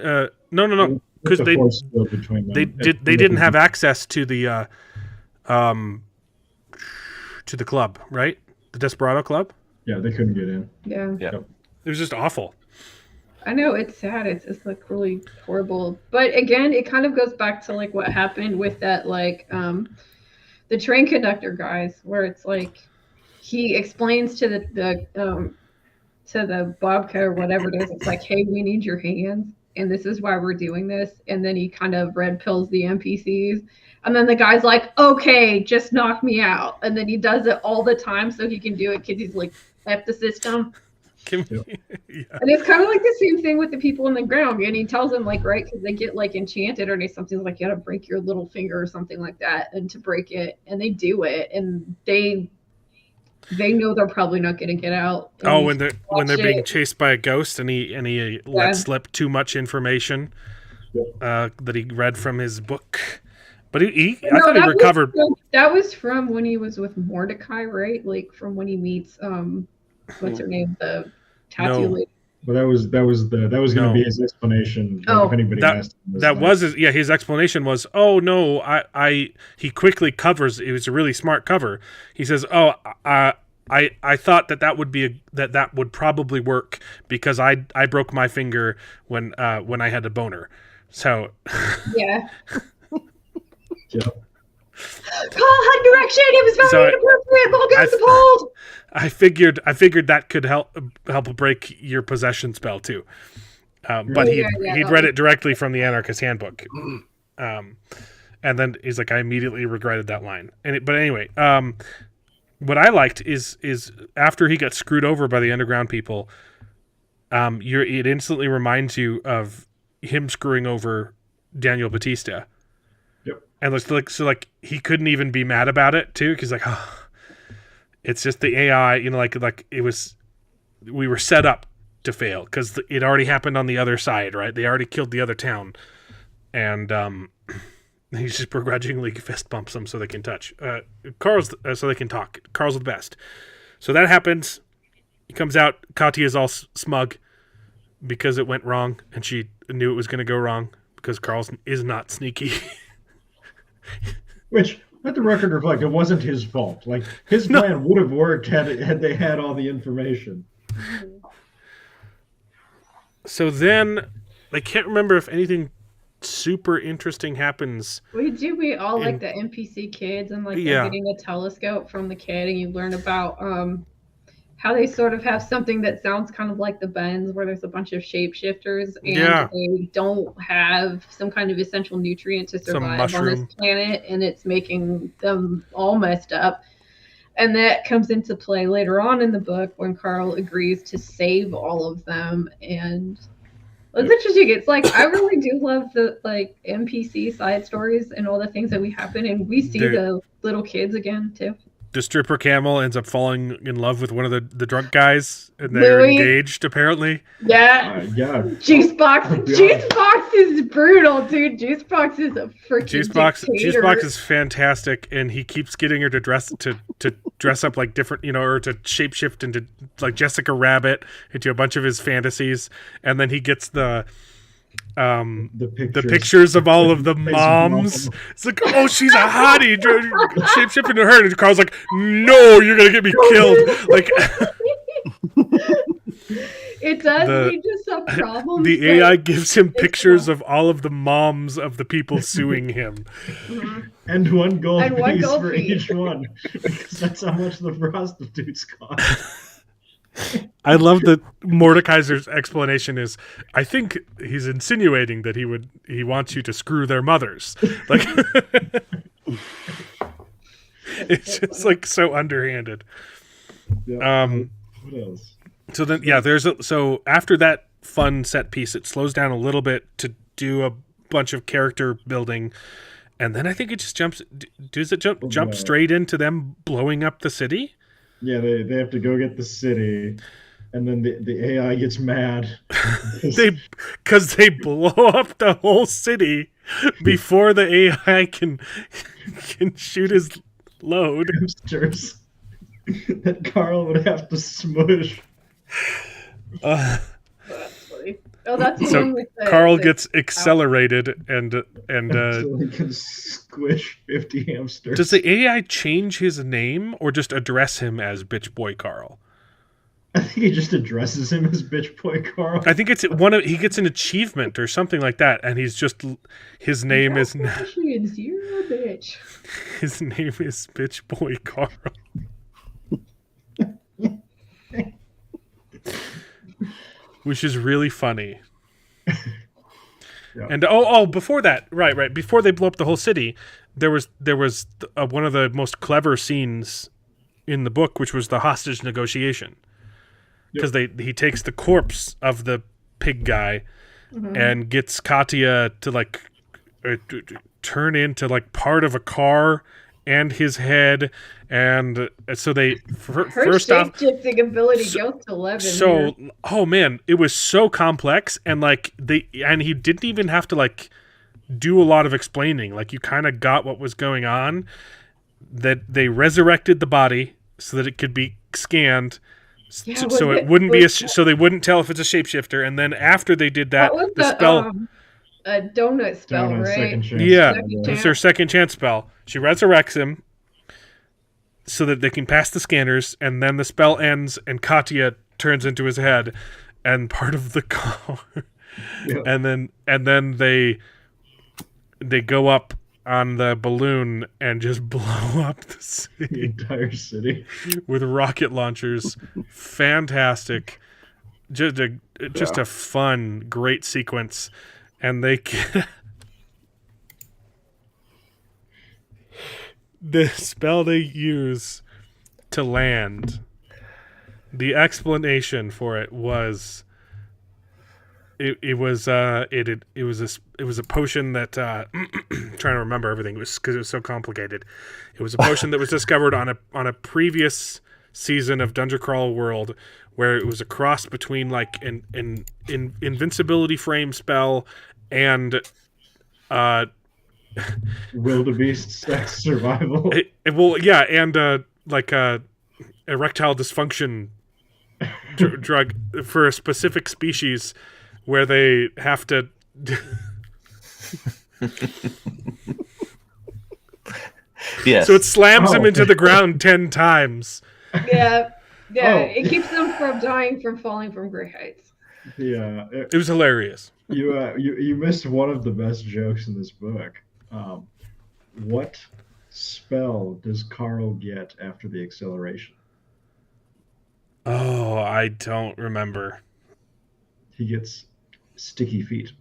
no, because The force field between them. they didn't have access to the club, right? The Desperado Club. Yeah, they couldn't get in. Yeah. It was just awful. I know, it's sad. It's like really horrible. But again, it kind of goes back to like what happened with that the train conductor guys, where it's like he explains to the Bobcat or whatever it is, it's like, hey, we need your hands, and this is why we're doing this. And then he kind of red pills the NPCs, and then the guy's like, okay, just knock me out. And then he does it all the time so he can do it because he's like F the system. Yeah. And it's kind of like the same thing with the people in the ground. And he tells them, like, right, because they get like enchanted or something like, you gotta break your little finger or something like that, and to break it, and they do it, and they know they're probably not gonna get out. Oh, when they're being chased by a ghost, and he let slip too much information that he read from his book. But I thought he recovered. That was from when he was with Mordecai, right? Like from when he meets what's her name, the tattoo lady. Well, that was going to be his explanation. If anybody asked him, his explanation was, oh no, he quickly covers. It was a really smart cover. He says, oh, I thought that would be that would probably work because I broke my finger when I had a boner. So yeah. Yeah. Call HUD direction. It was very inappropriate. Ball goes to hold. I figured that could help break your possession spell too. But he'd read it directly from the Anarchist Handbook. And then he's like, I immediately regretted that line. But anyway, what I liked is after he got screwed over by the underground people, it instantly reminds you of him screwing over Daniel Bautista. Yep. And so he couldn't even be mad about it too, because like, oh, it's just the AI, like it was, we were set up to fail because it already happened on the other side, right? They already killed the other town, and he just begrudgingly fist bumps them so they can touch. Carl's so they can talk. Carl's the best. So that happens. He comes out. Katya's all smug because it went wrong, and she knew it was going to go wrong because Carl is not sneaky. Which, let the record reflect, it wasn't his fault. Like, his plan would have worked had they had all the information. So then, I can't remember if anything super interesting happens. We all like the NPC kids, and like they're getting a telescope from the kid, and you learn about how they sort of have something that sounds kind of like the Bends, where there's a bunch of shapeshifters, and they don't have some kind of essential nutrient to survive on this planet, and it's making them all messed up. And that comes into play later on in the book when Carl agrees to save all of them. And it's interesting. It's like, I really do love the like NPC side stories and all the things that we happen, and we see the little kids again too. The stripper camel ends up falling in love with one of the drunk guys, and they're engaged apparently. Yeah. Juicebox. Juicebox is brutal, dude. Juicebox is a freaking Juicebox is fantastic, and he keeps getting her to dress up like different, or to shapeshift into like Jessica Rabbit into a bunch of his fantasies, and then he gets the pictures of all of the moms. It's like, oh, she's a hottie. Shape into her, and Carl's like, no, you're gonna get me killed. Like, it does lead to some problems. The AI gives him pictures of all of the moms of the people suing him, and one gold piece for each one, because that's how much the prostitutes cost. I love that Mordekaiser's explanation is, I think he's insinuating that he wants you to screw their mothers. Like, it's just like so underhanded. Yeah. What else? So then, so after that fun set piece, it slows down a little bit to do a bunch of character building, and then I think it just jumps. Does it jump straight into them blowing up the city? Yeah, they have to go get the city, and then the AI gets mad. Because they blow up the whole city before the AI can shoot his load. Hamsters that Carl would have to smush. That's funny. Oh, that's the so one with the, Carl gets accelerated and so he can squish 50 hamsters. Does the AI change his name or just address him as Bitch Boy Carl? I think he just addresses him as Bitch Boy Carl. I think it's he gets an achievement or something like that, and he's just his name is zero bitch. His name is Bitch Boy Carl. Which is really funny. Yeah. And before that, right, before they blow up the whole city, there was one of the most clever scenes in the book, which was the hostage negotiation, because he takes the corpse of the pig guy and gets Katya to like turn into like part of a car and his head, and so they first off shifting ability goes to 11. So oh man, it was so complex, and like he didn't even have to like do a lot of explaining. Like, you kind of got what was going on. That they resurrected the body so that it could be scanned, so it wouldn't be so they wouldn't tell if it's a shapeshifter. And then after they did that, the spell. A donut spell, right? Second chance. Yeah, it's her second chance spell. She resurrects him so that they can pass the scanners, and then the spell ends, and Katya turns into his head and part of the car. Yeah. And then they go up on the balloon and just blow up the city. The entire city with rocket launchers. Fantastic. Just a fun, great sequence. And they the spell they use to land, the explanation for it was it was a potion that trying to remember everything because it was so complicated. It was a potion that was discovered on a previous season of Dungeon Crawl World, where it was a cross between like an invincibility frame spell and wildebeest sex survival. And like a erectile dysfunction drug for a specific species where they have to Yes. so it slams them into the ground 10 times. Yeah. Yeah, Oh. it keeps them from dying from falling from great heights. Yeah, It was hilarious. you missed one of the best jokes in this book. What spell does Carl get after the acceleration? Oh, I don't remember. He gets sticky feet.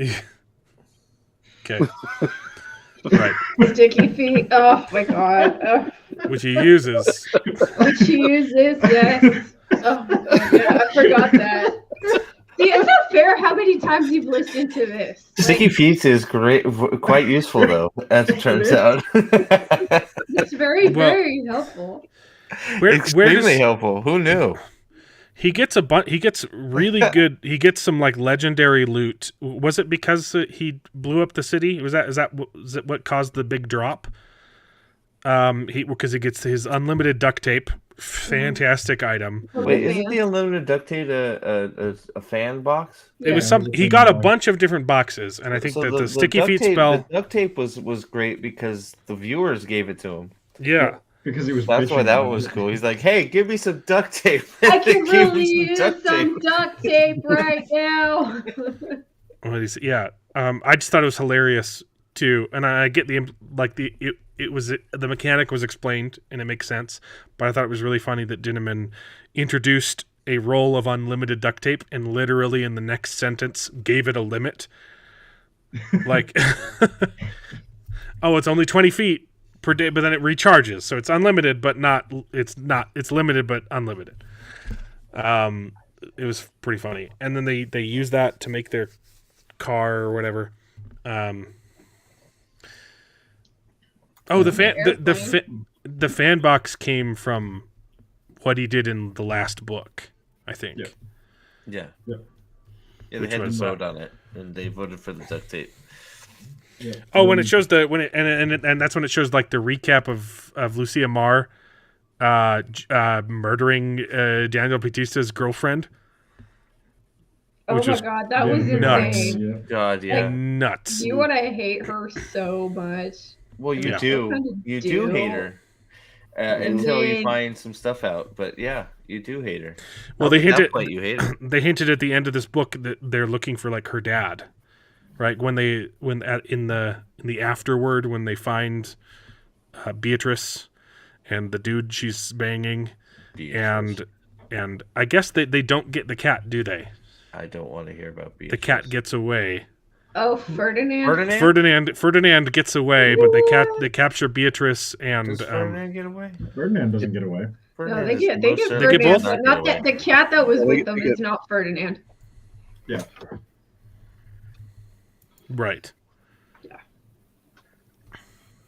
Okay. Right. Sticky feet. Oh my god. Oh. Which he uses. Which he uses, yes. Oh my god, I forgot that. See, it's not fair how many times you've listened to this. Sticky feet is great, quite useful though, as it turns out. It's very, Well, very helpful. Extremely helpful. Who knew? He gets he gets really good. He gets some like legendary loot. Was it because he blew up the city? Was that what caused the big drop? Because he gets his unlimited duct tape, fantastic item. Wait, isn't the unlimited duct tape a fan box? It was Yeah, some. He got a bunch of different boxes, and I think So that the sticky feet spell. The duct tape was great because the viewers gave it to him. Yeah, Because he was. That's why bitching that about was it. cool. He's like, "Hey, give me some duct tape." I They can gave him really use some duct tape right now. I just thought it was hilarious too, and I get the mechanic was explained and it makes sense, but I thought it was really funny that Dinniman introduced a roll of unlimited duct tape and literally in the next sentence gave it a limit. Like, oh, it's only 20 feet per day, but then it recharges, so it's unlimited, but it's limited but unlimited. It was pretty funny, and then they use that to make their car or whatever. The fan box came from what he did in the last book, I think. Yeah. Yeah, they Which had to was, vote on it, and they voted for the duct tape. Yeah. Oh, when it shows and that's when it shows like the recap of Lucia Marr murdering Daniel Bautista's girlfriend. Oh Which my was god, that was nuts. insane. Yeah. God, yeah. Nuts. You and I hate her so much. Well, you Yeah. do. Kinda You do. do hate her And until you then- find some stuff out. But yeah, you do hate her. Well, Up they to that hinted. point, you hate her. They hinted at the end of this book that they're looking for like her dad, right? In the afterword when they find Beatrice and the dude she's banging, and I guess they don't get the cat, do they? I don't want to hear about Beatrice. The cat gets away. Oh, Ferdinand. Ferdinand gets away, but they capture Beatrice and Does Ferdinand get away? Ferdinand doesn't get away. No, Ferdinand they is get most certainly They get Ferdinand, both? but not not get that the cat that was Yeah, with they them get- is not Ferdinand. Yeah. right.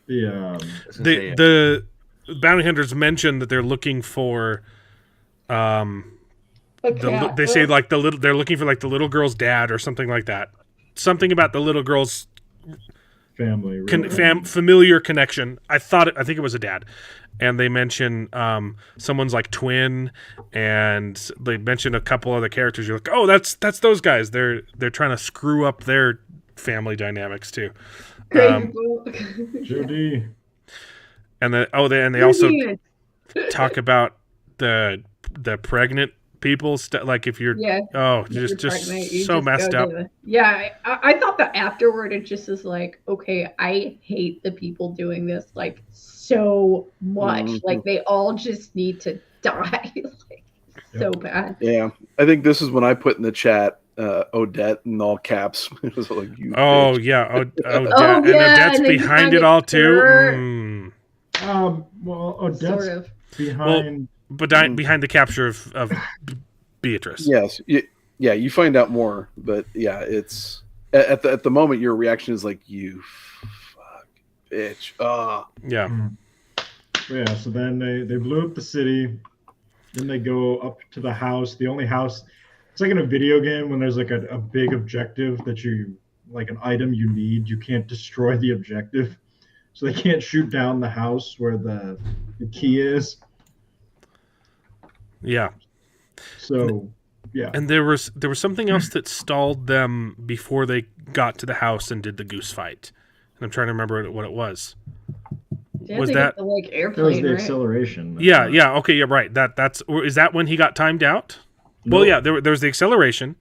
The away. I was gonna say, The bounty hunters mention that they're looking for The cat. they say like they're looking for like the little girl's dad or something like that. Something about the little girl's family. Really. familiar connection. I think it was a dad, and they mention someone's like twin, and they mention a couple other characters. You're like, oh, that's those guys. They're trying to screw up their family dynamics too. Crazy Judy. And they also talk about the pregnant people like if you're Yeah. just pregnant, you so just messed go up. to I thought that afterward it just is like, okay, I hate the people doing this like so much. Mhm. Like they all just need to die. Like, so bad. Yeah, I think this is when I put in the chat Odette in all caps. It was like, you Oh bitch. yeah, Oh, and yeah, Odette's and then you behind find it it all too. her. Well, Odette's Sort of. behind. But behind the capture of Beatrice. Yes, yeah, you find out more, but yeah, it's at the moment your reaction is like, you fuck bitch. Yeah. Yeah, so then they blew up the city. Then they go up to the house. The only house, it's like in a video game when there's like a big objective that you, like an item you need, you can't destroy the objective. So they can't shoot down the house where the key is. Yeah. So, yeah. And there was something else that stalled them before they got to the house and did the goose fight. And I'm trying to remember what it was. Was that the, like, That was airplane, the right? acceleration. Yeah, okay, yeah, right. That's or is that when he got timed out? Well, Nope. yeah, there was the acceleration.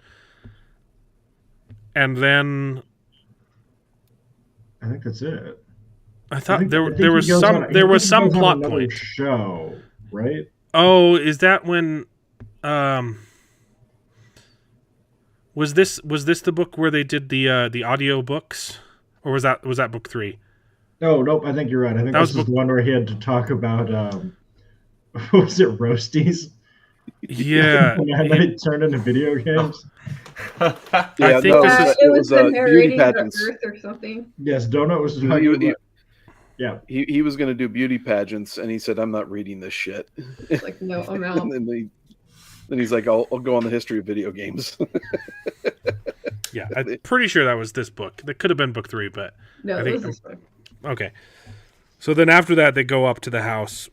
And then I think that's it. I thought I think there was some plot point. Show, right? Oh, is that when was this the book where they did the audio books? Or was that book 3? No, nope. I think you're right. I think That this was is the one where he had to talk about what was it, roasties? Yeah. And then it turned into video games. Yeah, I think no, this is- It was the beauty narrating the pageants. Earth or something. Yes, Donut was He, talking he, about. Yeah, he was going to do beauty pageants, and he said, "I'm not reading this shit." It's like, no, I'm out. And then he's like, "I'll go on the history of video games." Yeah, I'm pretty sure that was this book. That could have been book 3, but No, I it think was this one. okay. So then after that, they go up to the house.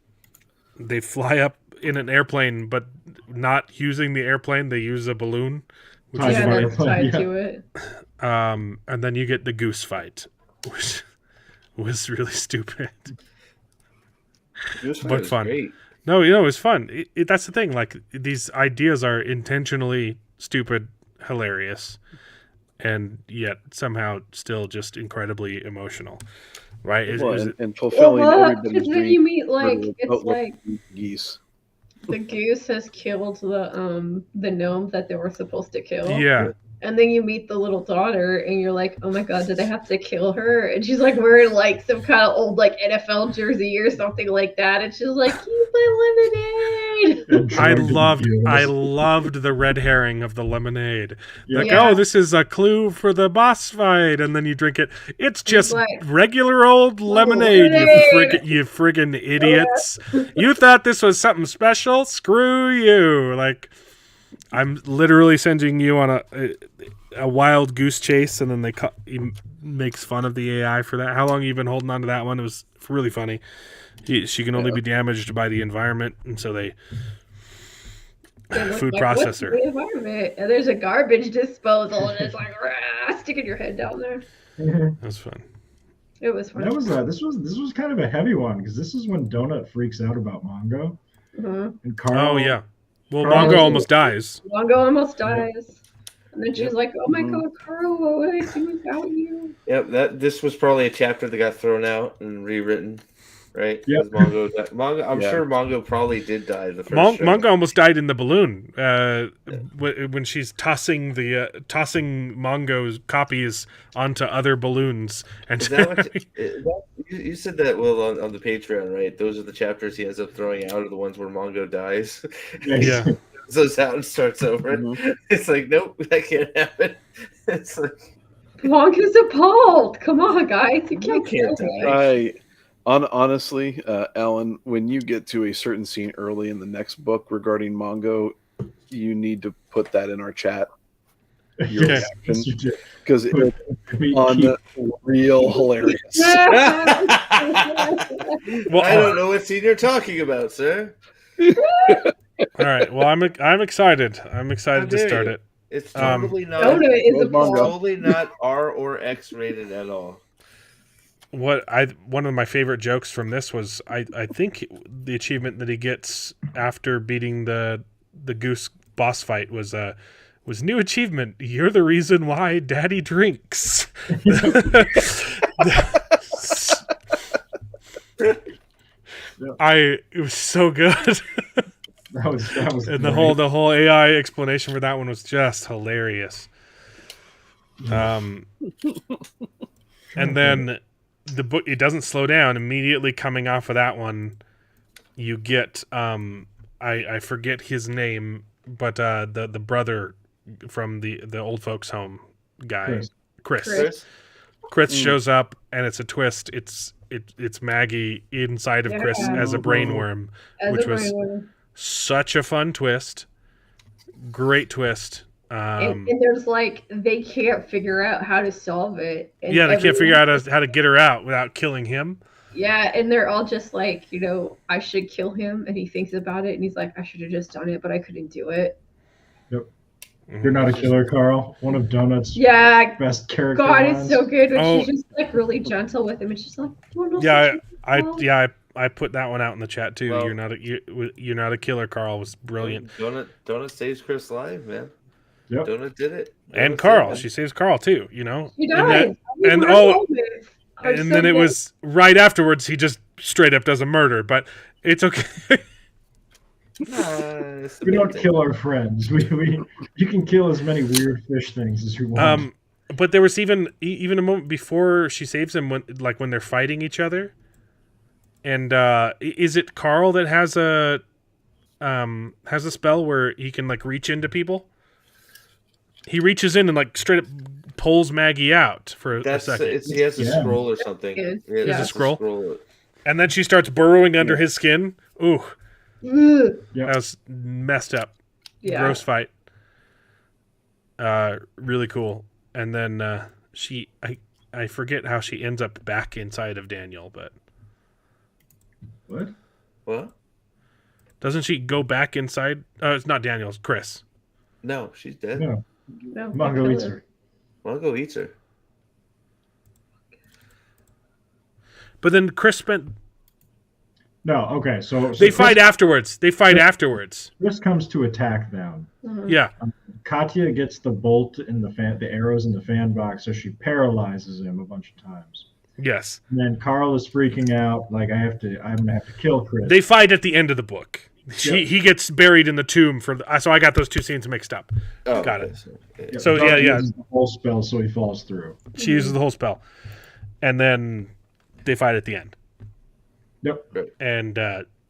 They fly up in an airplane, but not using the airplane. They use a balloon. Which is Yeah, funny. That's tied Yeah. to it. And then you get the goose fight, which was really stupid. This But one is fun. great. No, it was fun. That's the thing. Like, these ideas are intentionally stupid, hilarious, and yet somehow still just incredibly emotional. Right? And fulfilling Well, everybody's because then dream. you meet, for like, the it's outlook like geese. the goose has killed the gnome that they were supposed to kill. Yeah. And then you meet the little daughter, and you're like, oh my god, did they have to kill her? And she's like wearing like some kind of old like NFL jersey or something like that, and she's like, "Keep my lemonade." and I drugged loved and the red herring of the lemonade. Yeah. Like, Yeah. oh, this is a clue for the boss fight, and then you drink it. It's just like, regular old lemonade, you friggin' idiots. You thought this was something special? Screw you. Like, I'm literally sending you on a wild goose chase, and then he makes fun of the AI for that. How long have you been holding on to that one? It was really funny. She can only be damaged by the environment, and so they food What's processor. the environment? And there's a garbage disposal, and it's like sticking your head down there. That was fun. It was fun. That was this was kind of a heavy one because this is when Donut freaks out about Mongo Mhm. and Carl. Oh yeah. Well, Carl- Mongo almost dies. Mongo almost dies. And then she's Yep. like, oh my Mhm. god, Carl, what would I do without you? Yep, this was probably a chapter that got thrown out and rewritten, right? Yep. 'Cause Mongo, I'm Yeah. sure Mongo probably did die the first show. Mongo almost died in the balloon when she's tossing Mongo's copies onto other balloons. And Is that what you said that, Will, on the Patreon, right? Those are the chapters he ends up throwing out, are the ones where Mongo dies. yeah. So Sound starts over. Mhm. It's like, nope, that can't happen. It's like, Mongo's appalled. Come on, guys. You Mongo can't can't kill me. die. Honestly, Alan, when you get to a certain scene early in the next book regarding Mongo, you need to put that in our chat your Okay. reaction because it's We on keep- the real hilarious. Well, I don't know what scene you're talking about, sir. all right. Well, I'm excited. I'm excited to dare start you. it. It's Um, totally not. Donut is Mongo. appalled. Totally not R or X rated at all. One of my favorite jokes from this was I think the achievement that he gets after beating the goose boss fight was new achievement. You're the reason why Daddy drinks. It was so good. That was And great. the whole AI explanation for that one was just hilarious. And then the book, it doesn't slow down. Immediately coming off of that one, you get I forget his name, but the brother from the old folks home guy, Chris. Chris shows up, and it's a twist. It's Maggie inside of Chris as a brainworm, which was such a fun twist. Great twist. And there's like they can't figure out how to solve it. And they can't figure out how to get her out without killing him. Yeah, and they're all just like, I should kill him, and he thinks about it, and he's like, I should have just done it, but I couldn't do it. Yep. You're not a killer, Carl. One of Donut's best character God, lines. it's so good when she's just like really gentle with him, and she's like, I put that one out in the chat too. Well, You're not a killer, Carl was brilliant. Donut saves Chris alive, man. Yep. Donut did it. And Carl, she saves Carl too. She does. And then it was right afterwards. He just straight up does a murder, but it's okay. We don't kill our friends. You can kill as many weird fish things as you want. But there was even a moment before she saves him when they're fighting each other. And is it Carl that has a spell where he can like reach into people? He reaches in and like straight up pulls Maggie out for a second. He has a scroll or something. Is a scroll? And then she starts burrowing under his skin. Ooh. That was messed up. Gross fight. Really cool. And then I forget how she ends up back inside of Daniel, but What? Doesn't she go back inside? It's not Daniel, it's Chris. No, she's dead. No. Mongo eats her. Mongo eats her. But then Chris spent... No, okay, so they fight afterwards. Chris comes to attack them. Mm-hmm. Yeah. Katya gets the bolt in the arrows in the fan box, so she paralyzes him a bunch of times. Yes. And then Carl is freaking out, like I'm gonna have to kill Chris. They fight at the end of the book. He gets buried in the tomb so I got those two scenes mixed up. Oh, got it. So uses the whole spell, so he falls through. She uses the whole spell, and then they fight at the end. Yep. And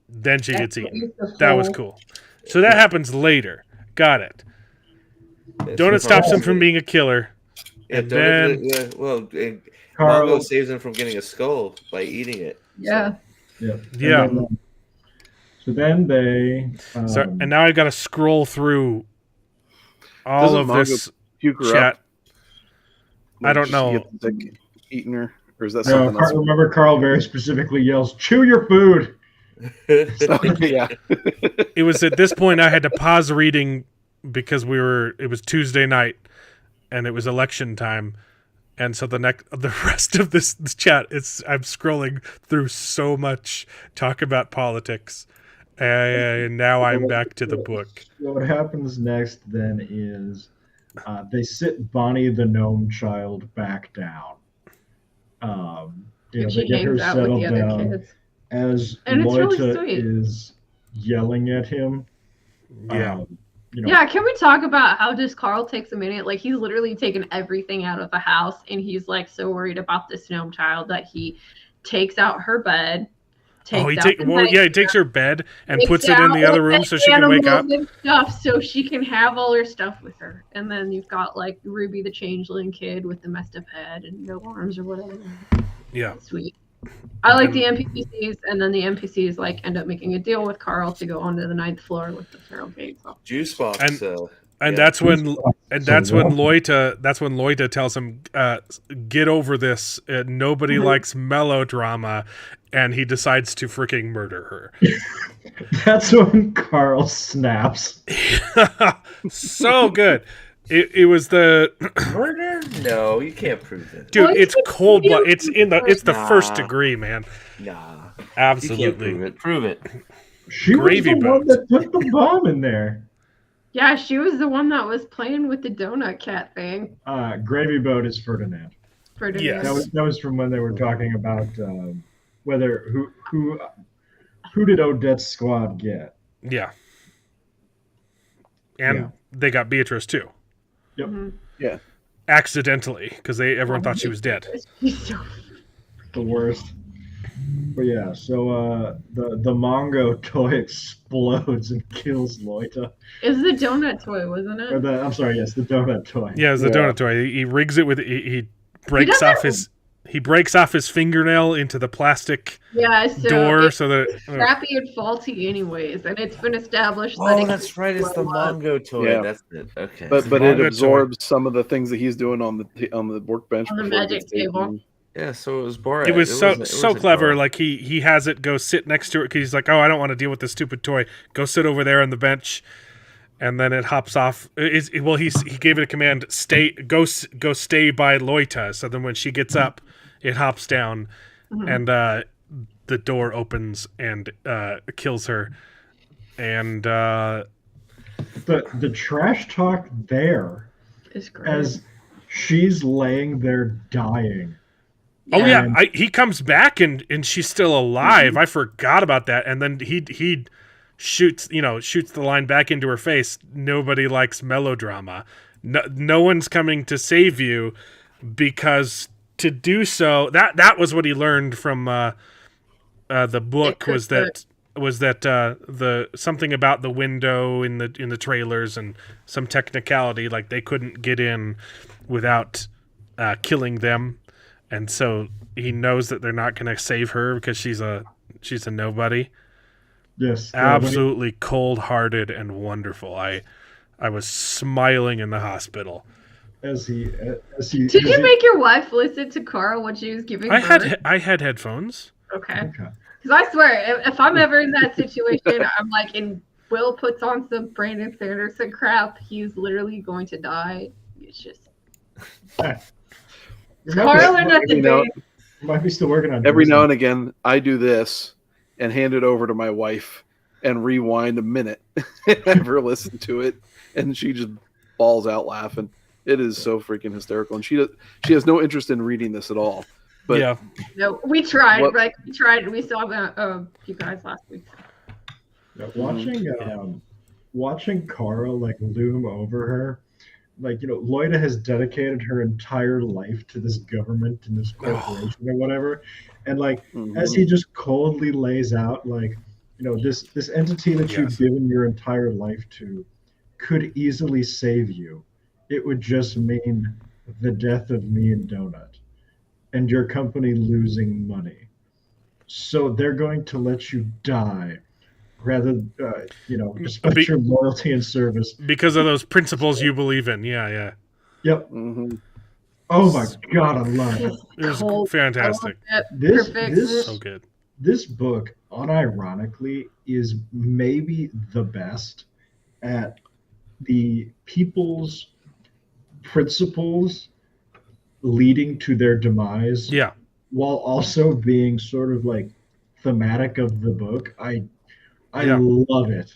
then she gets eaten. That was cool. So that happens later. Got it. Donut stops him from being a killer. Yeah, and then Mongo saves him from getting a skull by eating it. Yeah. Yeah. So then they. And now I've got to scroll through all of this chat. I don't know. Eating her, or is that something else? Remember, Carl very specifically yells, "Chew your food." Yeah. It was at this point I had to pause reading because it was Tuesday night and it was election time. And so the rest of this chat, I'm scrolling through so much talk about politics, and now I'm back to the book. So what happens next then is they sit Bonnie the gnome child back down. They get her settled down as Loita really is yelling at him. Yeah. Yeah, can we talk about how just Carl takes a minute? Like, he's literally taken everything out of the house, and he's like so worried about this gnome child that he takes out her bed. He takes her bed and puts it in the other room so she can wake up. And stuff so she can have all her stuff with her. And then you've got like Ruby the changeling kid with the messed up head and no arms or whatever. Yeah. Sweet. I like the NPCs, and then the NPCs like end up making a deal with Carl to go onto the 9th floor with the feral gates. Juice box. That's when Loita tells him, "Get over this. Nobody likes melodrama," and he decides to freaking murder her. That's when Carl snaps. So good. It was the murder. No, you can't prove it, dude. It's cold blood. It's the first degree, man. Nah, absolutely. You can't prove it. She was the one that put the bomb in there. Yeah, she was the one that was playing with the donut cat thing. Gravy Boat is Ferdinand. Yes. That was from when they were talking about who did Odette's squad get? Yeah. And they got Beatrice too. Yep. Mm-hmm. Yeah. Accidentally, because everyone thought she was dead. She's so The worst. But yeah, so the Mongo toy explodes and kills Loita. It's the donut toy, wasn't Or it? I'm sorry, yes, the donut toy. Yeah, it's the donut toy. He rigs it with he breaks doesn't- off his fingernail into the plastic Yeah, so door it's so that crappy and faulty anyways, and it's been established that Oh, it that's can right. It's the blow up. Mongo toy. Yeah. That's it. Okay. But it Mongo toy. absorbs some of the things that he's doing on the workbench On the before it magic gets taken. table. yeah, so it was Borat. it was so wasn't clever. Carl. Like he has it go sit next to it because he's like, oh, I don't want to deal with this stupid toy. Go sit over there on the bench, and then it hops off. He gave it a command: go stay by Loita. So then when she gets up, it hops down, and the door opens and kills her. And The trash talk there It's great. as she's laying there dying. oh yeah, And- he comes back and she's still alive. I forgot about that. And then he shoots the line back into her face. Nobody likes melodrama. No one's coming to save you, because to do so, that was what he learned from the book, was that the something about the window in the trailers and some technicality, like they couldn't get in without killing them, and so he knows that they're not going to save her because she's a nobody. Yes. Absolutely cold-hearted and wonderful. I was smiling in the hospital. As he Did you make your wife listen to Carl when she was giving birth? I had headphones. Okay. Okay. Because I swear, if I'm ever in that situation, I'm like, and Will puts on some Brandon Sanderson crap, he's literally going to die. It's just Carl or nothing, You know, babe. Might be still working on every Doomsday. now and again, I do this and hand it over to my wife and rewind a minute and have her listen to it, and she just balls out laughing. It is so freaking hysterical, and she has no interest in reading this at all. But yeah, No, we tried. What- Like we tried. We saw you guys last week. Yeah, watching Carl like loom over her, like Loida has dedicated her entire life to this government and this corporation or whatever, and like as he just coldly lays out like this entity that you've given your entire life to could easily save you. It would just mean the death of me and Donut, and your company losing money. So they're going to let you die rather, despite your loyalty and service. because of those principles you believe in. Yeah. Yep. mhm. Oh my God, I love it. It was Cold. fantastic. This Perfect. So good. this book, unironically, is maybe the best at the people's principles leading to their demise, Yeah. while also being sort of like thematic of the book. I Yeah. love it.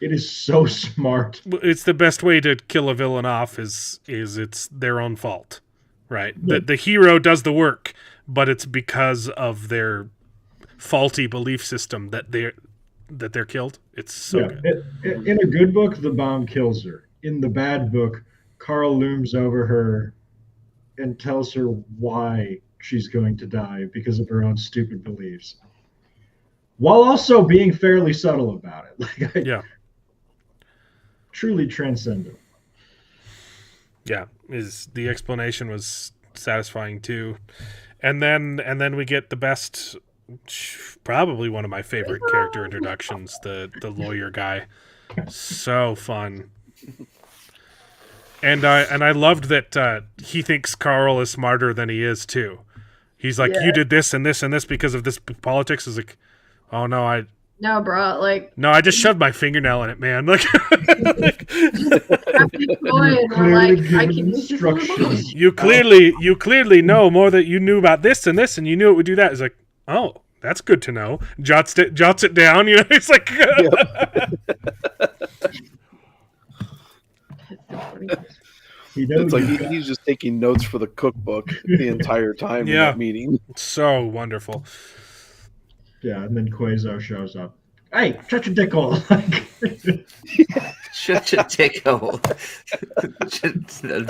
It is so smart. It's the best way to kill a villain off is it's their own fault, right? Yeah. The hero does the work, but it's because of their faulty belief system that they're killed. It's so good. In a good book, the bomb kills her. In the bad book, Carl looms over her and tells her why she's going to die because of her own stupid beliefs, while also being fairly subtle about it. Like, Yeah. truly transcendent. Yeah, the explanation was satisfying too, and then we get the best, probably one of my favorite character introductions, the lawyer guy, so fun, and I loved that he thinks Carl is smarter than he is too. He's like, you did this and this and this because of this politics. Is like, oh no, No, bro. Like I just shoved my fingernail in it, man. Like, I can use this little book. instructions. you clearly know more that you knew about this and this, and you knew it would do that. It's like, oh, that's good to know. Jots it down. It's like, He knows It's like he's just taking notes for the cookbook the entire time in Yeah. that meeting. so wonderful. Yeah, and then Quasar shows up. Hey, shut your dick hole. Shut your dick hole. A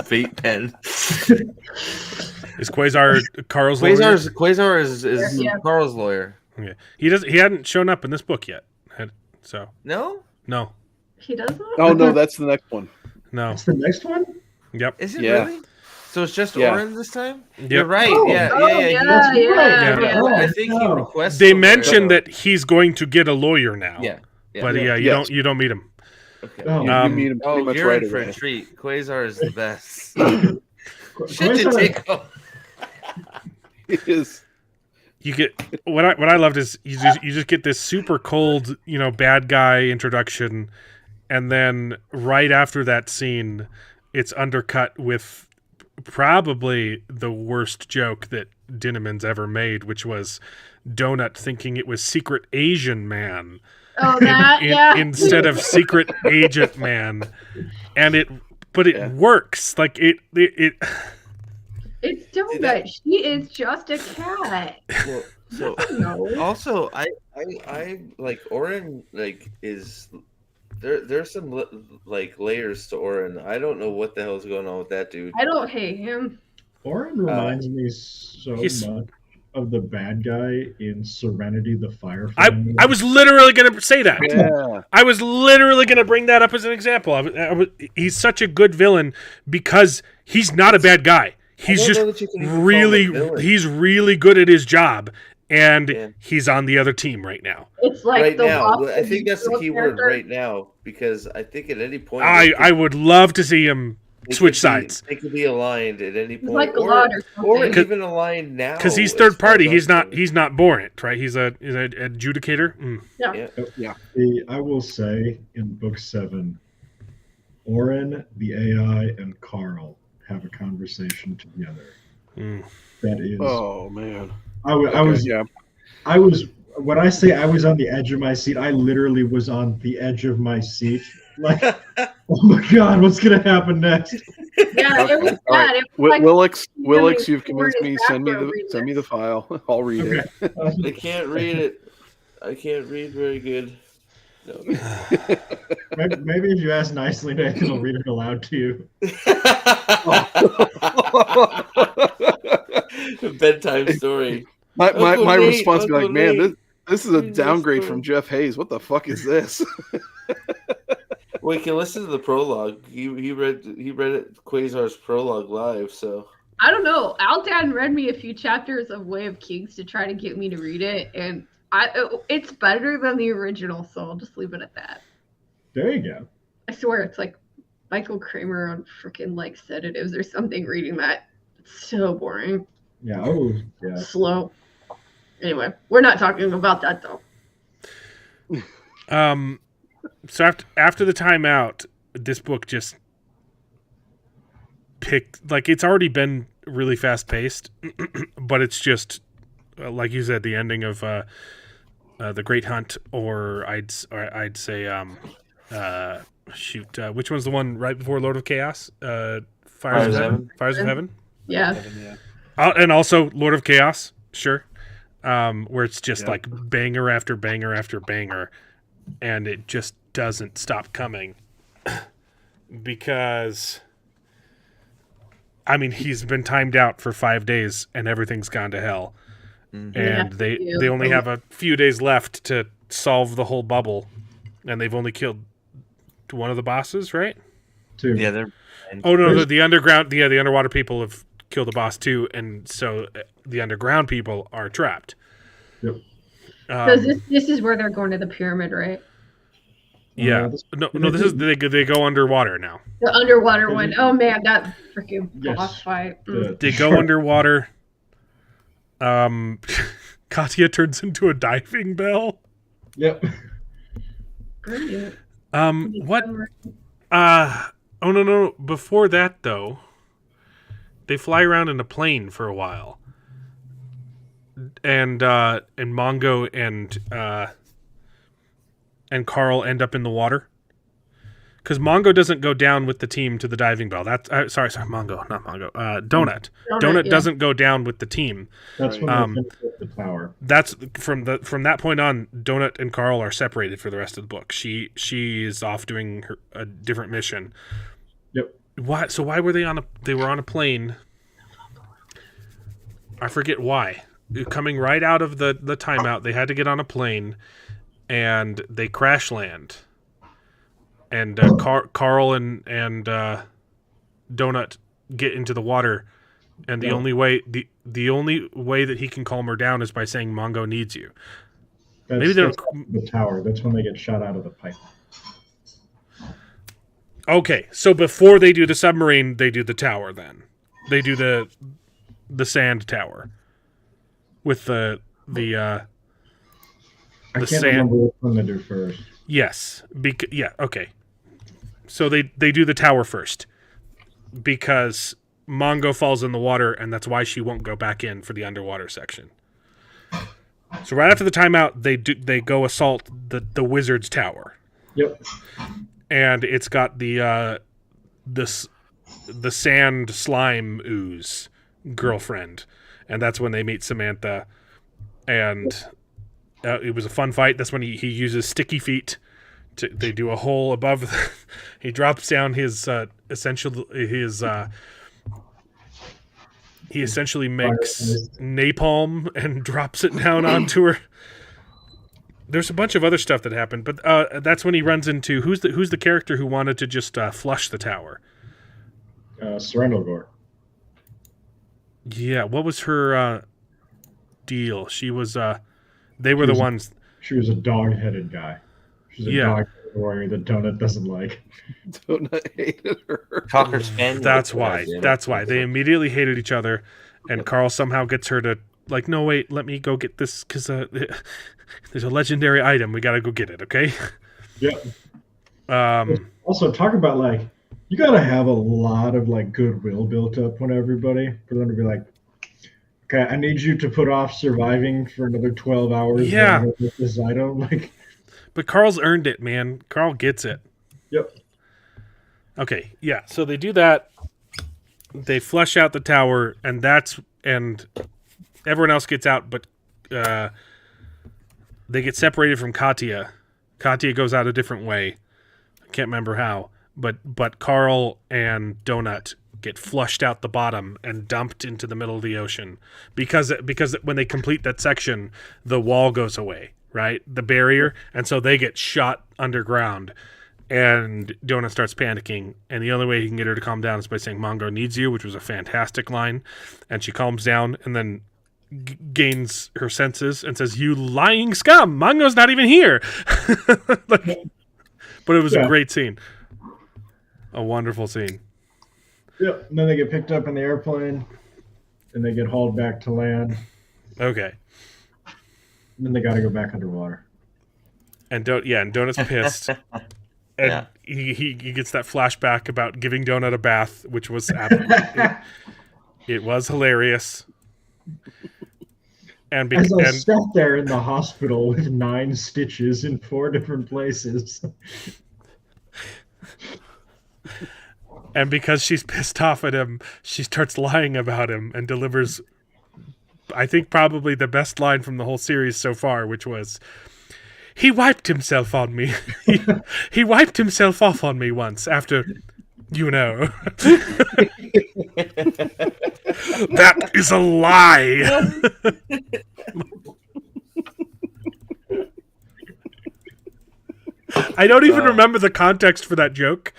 vape pen. Is Quasar Carl's lawyer? Quasar is Yeah. Carl's lawyer. Okay. He hadn't shown up in this book yet. So No? no. He doesn't. Oh no, that's the next one. No. That's the next one? Yep. Is it Yeah. really? So it's just Yeah. Oren this time? Yep. You're right. Oh. Yeah. Yeah. I think he requests. They a lawyer. mentioned that he's going to get a lawyer now. Yeah. But Yeah. you Yes. don't meet him. Okay. Oh. You meet him pretty Oh, much you're right in for away. a treat. Quasar is the best. Shut your Quasar- dick hole. It is. You get what I loved is you just get this super cold, bad guy introduction, and then right after that scene, it's undercut with probably the worst joke that Dinniman's ever made, which was Donut thinking it was Secret Asian Man Oh, that instead of Secret Agent Man, and it works like it. It's Donut. She is just a cat. Well, so No. also, I like Oren. Like is there's some layers to Oren. I don't know what the hell's going on with that dude. I don't hate him. Oren reminds me so He's- much of the bad guy in Serenity the Firefighter. I was literally going to say that. Yeah. I was literally going to bring that up as an example. He's such a good villain because he's not a bad guy. He's don't just know that you can even call him a villain. he's really good at his job, and Yeah. he's on the other team right now. It's like Right the now, Lost I think that's the Girl key word. character. Right now, because I think at any point I would love to see him they switch could be- sides They could be aligned at any It's point, like a or lot or or something. even aligned now. because he's as third far party. as He's I'm not concerned. Borant, right? He's an adjudicator. I will say in book 7, Oren, the AI, and Carl have a conversation together. Mm. That is. Oh man. I was. Yeah. I was. When I say I was on the edge of my seat, I literally was on the edge of my seat. Like, oh my god, what's gonna happen next? Yeah, it was All right. bad. It was like Willix, you've Florida's convinced me. Send me the file. I'll read it. I can't read it. I can't read very good. No. Maybe if you ask nicely, Nathan will read it aloud to you. Bedtime story. My Uncle Nate, response would be like, Uncle man, Nate. this is a Read this downgrade story." from Jeff Hayes. What the fuck is this? Wait, can listen to the prologue. He read it Quasar's prologue live. So I don't know. Altan read me a few chapters of Way of Kings to try to get me to read it, and it's better than the original, so I'll just leave it at that. There you go. I swear it's like Michael Kramer on freaking like sedatives or something reading that. It's so boring. Yeah. Oh, yeah. Slow. Anyway, we're not talking about that though. So after the timeout, this book just picked, like, it's already been really fast paced, but it's just like you said, the ending of The Great Hunt, or I'd say which one's the one right before Lord of Chaos? Fires of Heaven. Fires of Heaven. Yeah. And also Lord of Chaos, sure. Where it's just like banger after banger after banger, and it just doesn't stop coming. Because, I mean, he's been timed out for 5 days and everything's gone to hell. Mhm. And they only have a few days left to solve the whole bubble, and they've only killed one of the bosses, right? 2. yeah, they're. Oh no, the underground, the underwater people have killed the boss too, and so the underground people are trapped. Yep. So this is where they're going to the pyramid, right? Yeah. No. This is they go underwater now. The underwater one. Oh man, that freaking Yes. boss fight. Mm. They go underwater. Katya turns into a diving bell. Yep. Brilliant. What? Oh no. Before that though, they fly around in a plane for a while, and Mongo and Carl end up in the water, because Mongo doesn't go down with the team to the diving bell. That's sorry, Mongo, not Mongo. Donut. Donut yeah. doesn't go down with the team. That's when they finish up the tower. That's from that point on. Donut and Carl are separated for the rest of the book. She is off doing a different mission. Yep. Why? So why were they on a? They were on a plane. I forget why. Coming right out of the timeout, they had to get on a plane, and they crash land. And Carl and Donut get into the water, and the only way that he can calm her down is by saying Mongo needs you. Maybe they don't. The tower. That's when they get shot out of the pipe. Okay, so before they do the submarine, they do the tower. Then they do the sand tower with the I can't sand. remember which one they do first. Yes. Okay. So they do the tower first because Mongo falls in the water, and that's why she won't go back in for the underwater section. So right after the timeout, they go assault the wizard's tower. Yep. And it's got the sand slime ooze girlfriend, and that's when they meet Samantha, and it was a fun fight. That's when he uses sticky feet. They do a hole above. He drops down his he essentially makes napalm and drops it down onto her. There's a bunch of other stuff that happened, but that's when he runs into who's the character who wanted to just flush the tower. Serendilgor. Yeah, what was her deal? She was. They were the ones. She was a dog-headed guy. She's a dog-headed warrior that Donut doesn't like. Donut hated her. Cocker Spaniel. That's why. That's why they immediately hated each other, and Carl somehow gets her to like, no, wait, let me go get this because there's a legendary item. We got to go get it. Okay. Yep. Also, talk about like you got to have a lot of like goodwill built up on everybody for them to be like, okay, I need you to put off surviving for another 12 hours. Yeah. With this item, like. But Carl's earned it, man. Carl gets it. Yep. Okay, yeah. So they do that. They flush out the tower, and everyone else gets out, but they get separated from Katya. Katya goes out a different way. I can't remember how, but Carl and Donut get flushed out the bottom and dumped into the middle of the ocean because when they complete that section, the wall goes away, right? The barrier, and so they get shot underground. And Donut starts panicking, and the only way he can get her to calm down is by saying Mongo needs you, which was a fantastic line. And she calms down and then gains her senses and says, "You lying scum! Mongo's not even here." But it was a great scene, a wonderful scene. Yep. And then they get picked up in the airplane, and they get hauled back to land. Okay. And then they got to go back underwater. And Donut's pissed. And he gets that flashback about giving Donut a bath, which was it was hilarious. And as I sat there in the hospital with 9 stitches in 4 different places. And because she's pissed off at him, she starts lying about him and delivers, I think, probably the best line from the whole series so far, which was, "He wiped himself on me. He wiped himself off on me once after, you know." That is a lie. I don't even remember the context for that joke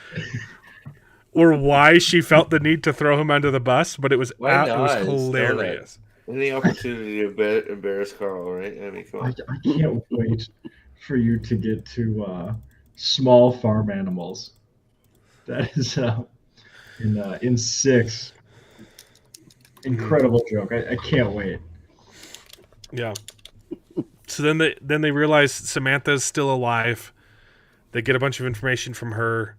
or why she felt the need to throw him under the bus, but it was hilarious. Any opportunity to embarrass Carl, right? I mean, come on. I can't wait for you to get to small farm animals. That is in 6. Incredible joke. I can't wait. Yeah. So then they realize Samantha's still alive. They get a bunch of information from her,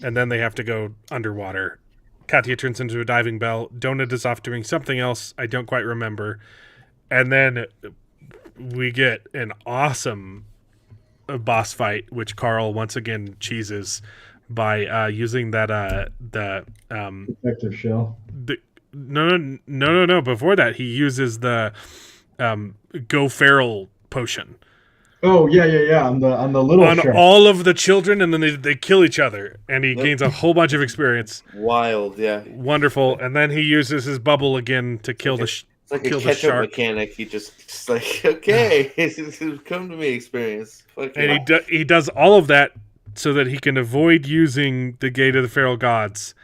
and then they have to go underwater. Katya turns into a diving bell. Donut is off doing something else I don't quite remember. And then we get an awesome boss fight, which Carl once again cheeses by using that Detective Shell. no. Before that, he uses the Go Feral potion Oh yeah. On the little on shark. all of the children, and then they kill each other, and he gains a whole bunch of experience. Wild, yeah. Wonderful, and then he uses his bubble again to kill It's like kill a the catch-up shark. mechanic. He just like, okay, it's come to me experience. Fuck And yeah. he does all of that so that he can avoid using the Gate of the Feral Gods,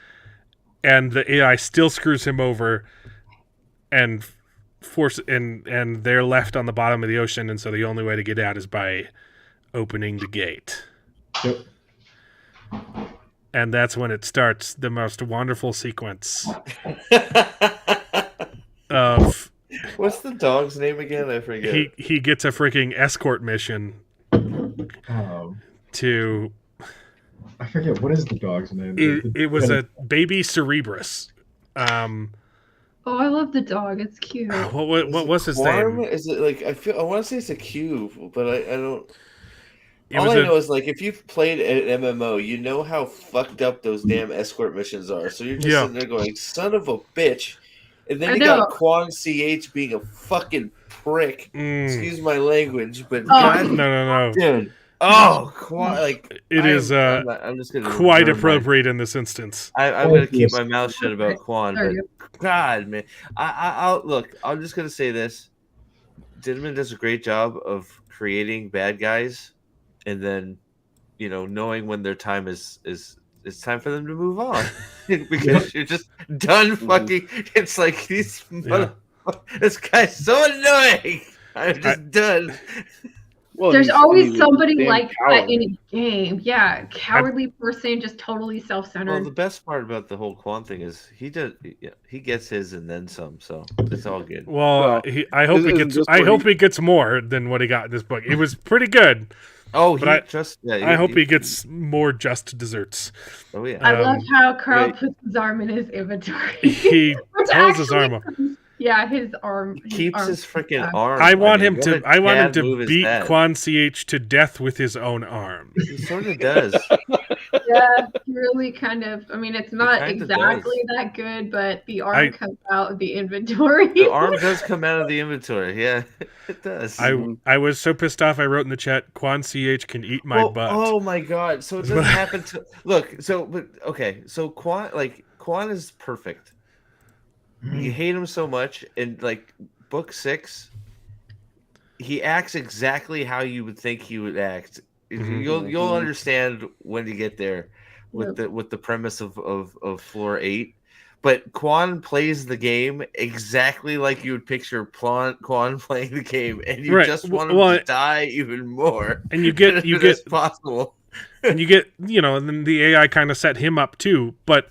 and the AI still screws him over, and and they're left on the bottom of the ocean, and so the only way to get out is by opening the gate. Yep. And that's when it starts, the most wonderful sequence of What's the dog's name again? I forget. he gets a freaking escort mission to I forget what is the dog's name. it was a baby Cerebrus. Oh, I love the dog. It's cute. What was his Quarm? name? Is it like I want to say it's a cube, but I don't. It All was I a- know is like if you've played an MMO, you know how fucked up those damn escort missions are. So you're just Yeah. sitting there going, "Son of a bitch," and then I you know. got Quan CH being a fucking prick. Excuse my language, but Oh. God, No. dude. Oh, Quan, like It is I'm just gonna quite reserve appropriate in this instance. I'm gonna keep my mouth shut about Quan, Sorry. but God, man, I'll look. I'm just gonna say this: Dinniman does a great job of creating bad guys, and then, knowing when their time is it's time for them to move on because you're just done fucking. It's like these. This guy's so annoying. I'm just done. Well, There's he's always a somebody damn like coward. that in a game. Yeah, cowardly person, just totally Well, self-centered. the best part about the whole Quan thing is he gets his and then some, so it's all good. Well, Well, I hope this he isn't gets. just I where hope he- he gets more than what he got in this book. It was pretty good. Oh, But I hope he he gets more just desserts. Oh yeah. I love how Carl wait. puts his arm in his inventory. He Which pulls his actually arm up. Yeah, his arm. He keeps arm- his freaking yeah. arm. I want mean, him what to. a I want him dad move to is beat that? Quan Ch to death with his own arm. He sort of does. Yeah, he really kind of. I mean, it's not kinda exactly does. that good, but the arm I- comes out of the inventory. The arm does come out of the inventory. Yeah, it does. I was so pissed off. I wrote in the chat, Quan Ch can eat my butt. Oh my god! So it doesn't happen to look. So but okay. So Quan is perfect. You hate him so much, and like book 6, he acts exactly how you would think he would act. You'll understand when you get there with the premise of floor 8. But Quan plays the game exactly like you would picture Quan playing the game, and you Right. just want him Well, to die even more. and you get as possible. and you get and then the AI kind of set him up too, but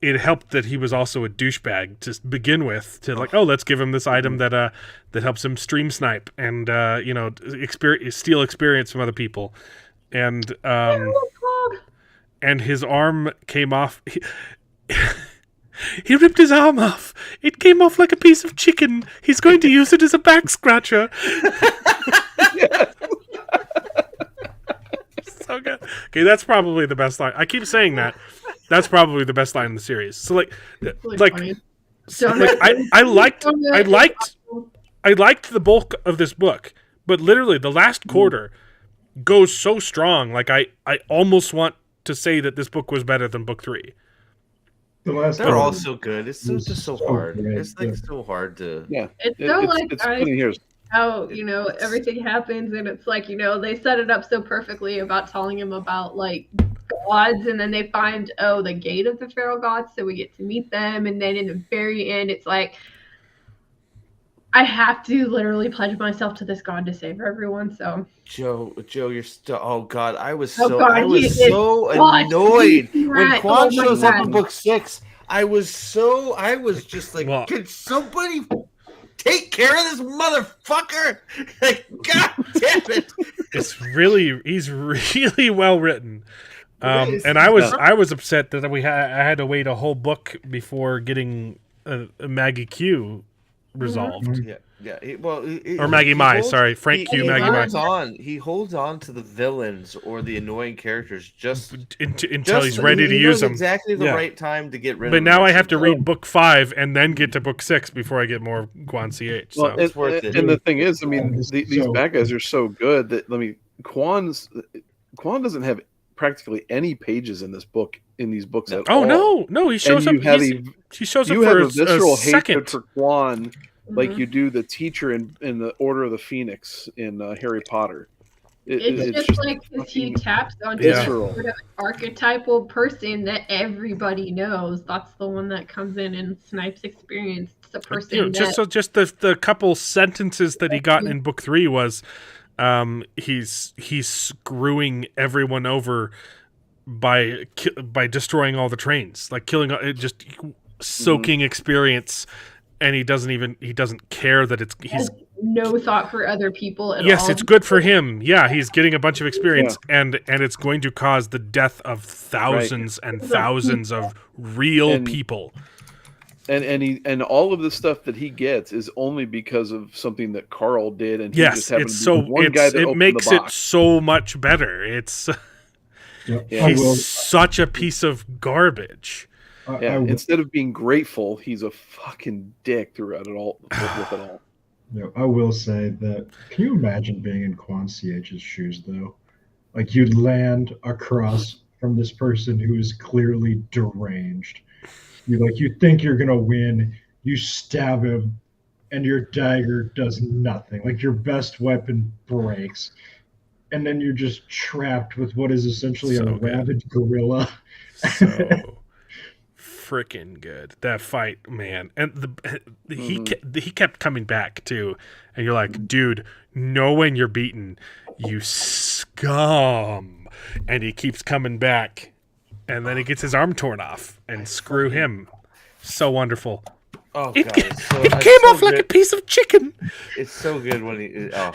it helped that he was also a douchebag to begin with. To like, let's give him this item that helps him stream snipe and steal experience from other people, and and his arm came off. He ripped his arm off. It came off like a piece of chicken. He's going to use it as a back scratcher. So good. Okay, that's probably the best line. I keep saying that. That's probably the best line in the series. So Really funny. I liked the bulk of this book, but literally the last quarter goes so strong. Like I almost want to say that this book was better than book 3. They're all so good. It's just so hard. great. It's like so hard to. Yeah, It's so it's funny here. how everything happens, and it's like they set it up so perfectly about telling him about like gods, and then they find the gate of the feral gods, so we get to meet them, and then in the very end, it's like I have to literally pledge myself to this god to save everyone. So Joe, you're still. Oh God, I was Oh, so God, I he was is so such annoyed a when rat. Quan Oh, my shows up in God. book 6. I was just like, Well- can somebody take care of this motherfucker? Like, God damn it! He's really well written. Yes. And I was upset that I had to wait a whole book before getting a Maggie Q resolved. Yeah. Or Maggie Mai, sorry, Frank Q. Maggie Mai. He holds on to the villains or the annoying characters Until he's ready to he use knows them. exactly the right time to get rid of But them. now I have to read book 5 and then get to book 6 before I get more Guan CH. So. Well, it's worth it. And the thing is, I mean, these bad guys are so good that Quan doesn't have practically any pages in these books at all. No, he shows up. He shows up you for have a visceral second. hatred for Quan, like you do the teacher in the Order of the Phoenix in Harry Potter. It's just like because he taps onto that sort of archetypal person that everybody knows. That's the one that comes in and snipes experience. It's the person just the couple sentences that he got in book 3 was he's screwing everyone over by destroying all the trains, like killing just soaking experience, and he doesn't care that he's no thought for other people at all. Yes, it's good for him. Yeah, he's getting a bunch of experience, and it's going to cause the death of thousands and thousands of real people. And all of the stuff that he gets is only because of something that Carl did, and he just happened it's to be so the one guy that it makes the it box. so much better. It's he's such a piece of garbage. Instead of being grateful, he's a fucking dick throughout it all. With it all. I will say that. Can you imagine being in Quan CH's shoes, though? Like you'd land across from this person who is clearly deranged. You think you're gonna win, you stab him, and your dagger does nothing. Like your best weapon breaks, and then you're just trapped with what is essentially a rabid gorilla. So freaking good, that fight, man. And he kept coming back too, and you're like, dude, know when you're beaten, you scum. And he keeps coming back. And then he gets his arm torn off, and screw him. So wonderful. Oh, it God, it came off like a piece of chicken. It's so good when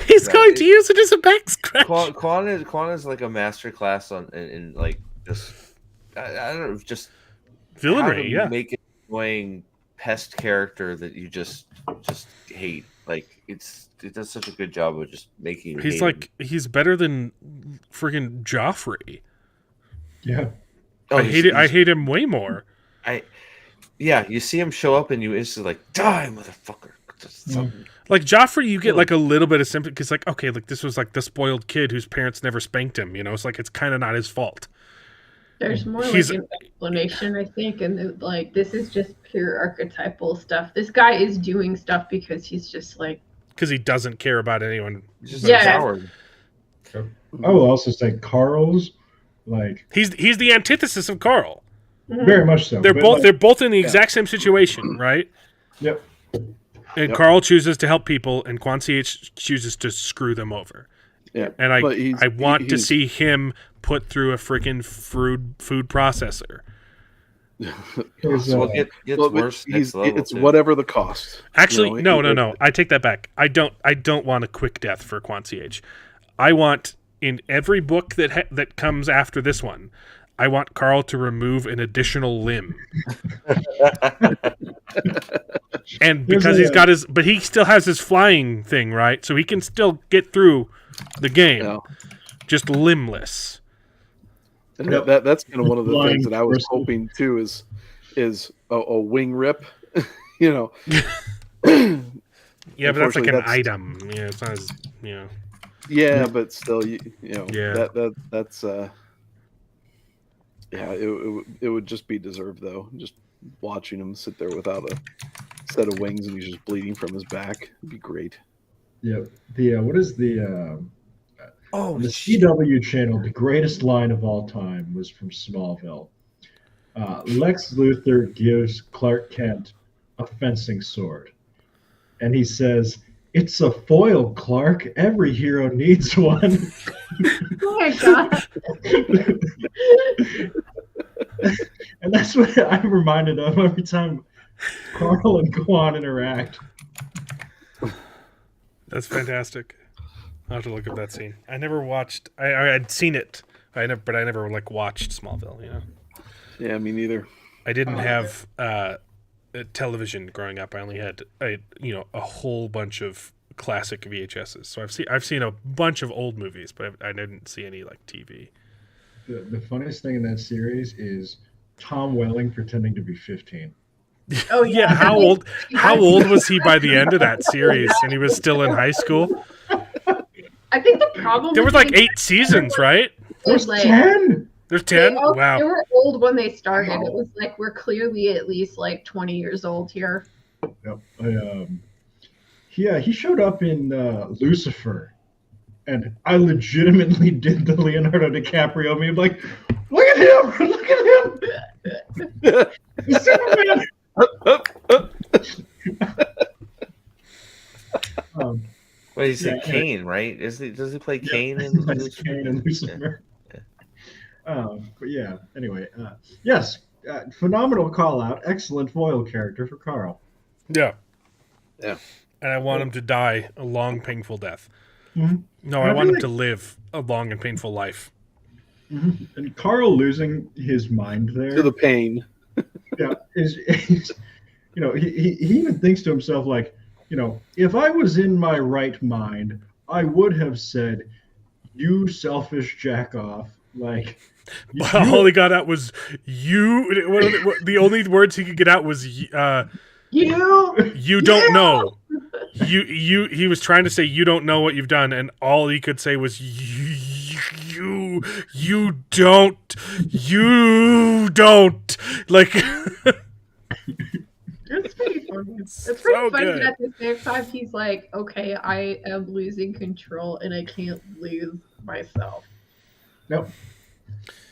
he's going to use it as a back scratch. Quan is like a master class in like this. I don't know, just villainy. How to make an annoying pest character that you just hate. Like it does such a good job of just making. He's better than friggin' Joffrey. Yeah. I hate him way more. You see him show up and you instantly like, die, motherfucker. Like Joffrey, you get like a little bit of sympathy because like, okay, like this was like the spoiled kid whose parents never spanked him. You know, it's like it's kind of not his fault. There's more like an explanation, I think, and like this is just pure archetypal stuff. This guy is doing stuff because he's just like because he doesn't care about anyone. He's just a coward. I will also say Carl's. Like he's the antithesis of Carl. Very much so. They're both in the exact same situation, right? Yep. And Carl chooses to help people, and Quan CH chooses to screw them over. Yeah. And I want to see him put through a freaking food processor. It's whatever the cost. Actually, no. I take that back. I don't want a quick death for Quan CH. I want in every book that comes after this one, I want Carl to remove an additional limb. And because but he still has his flying thing, right? So he can still get through the game, just limbless. And that's kind of one of the things that I was hoping too is a wing rip, you know. Yeah, but that's like an item. Yeah, it's not as Yeah, but still, that's it would just be deserved though. Just watching him sit there without a set of wings and he's just bleeding from his back would be great. Yeah. What is the the CW channel? The greatest line of all time was from Smallville. Lex Luthor gives Clark Kent a fencing sword, and he says, "It's a foil, Clark. Every hero needs one." Oh my god. And that's what I'm reminded of every time Carl and Quan interact. That's fantastic. I'll have to look up that scene. I never watched. I'd seen it. But I never like watched Smallville. You know. Yeah, me neither. I didn't have television growing up. I only had a whole bunch of classic VHSs. So I've seen a bunch of old movies, but I didn't see any like TV. The funniest thing in that series is Tom Welling pretending to be 15. Oh Yeah, how old was he by the end of that series? And he was still in high school. I think the problem There was like 8 seasons, right? was like 10. There's 10. they Wow. were old when they started. It was like we're clearly at least like 20 years old here. Yep. He showed up in Lucifer, and I legitimately did the Leonardo DiCaprio meme. Like, look at him! Look at him! He's Superman! Well, he said Yeah. Kane, right? Does he play Kane in That's Lucifer? Kane and Lucifer. But yeah, anyway, yes, phenomenal call out. Excellent foil character for Carl. Yeah. Yeah. And I want him to die a long, painful death. Mhm. No, I I want feel him to live a long and painful life. And Carl losing his mind there. To the pain. Yeah, is he even thinks to himself like, if I was in my right mind, I would have said, "You selfish jack off." Like, All he got out was you. The only words he could get out was You you don't know. He was trying to say you don't know what you've done, and all he could say was you don't like. It's pretty funny. It's So pretty funny, good. but at the same time, he's like, okay, I am losing control and I can't lose myself. Nope.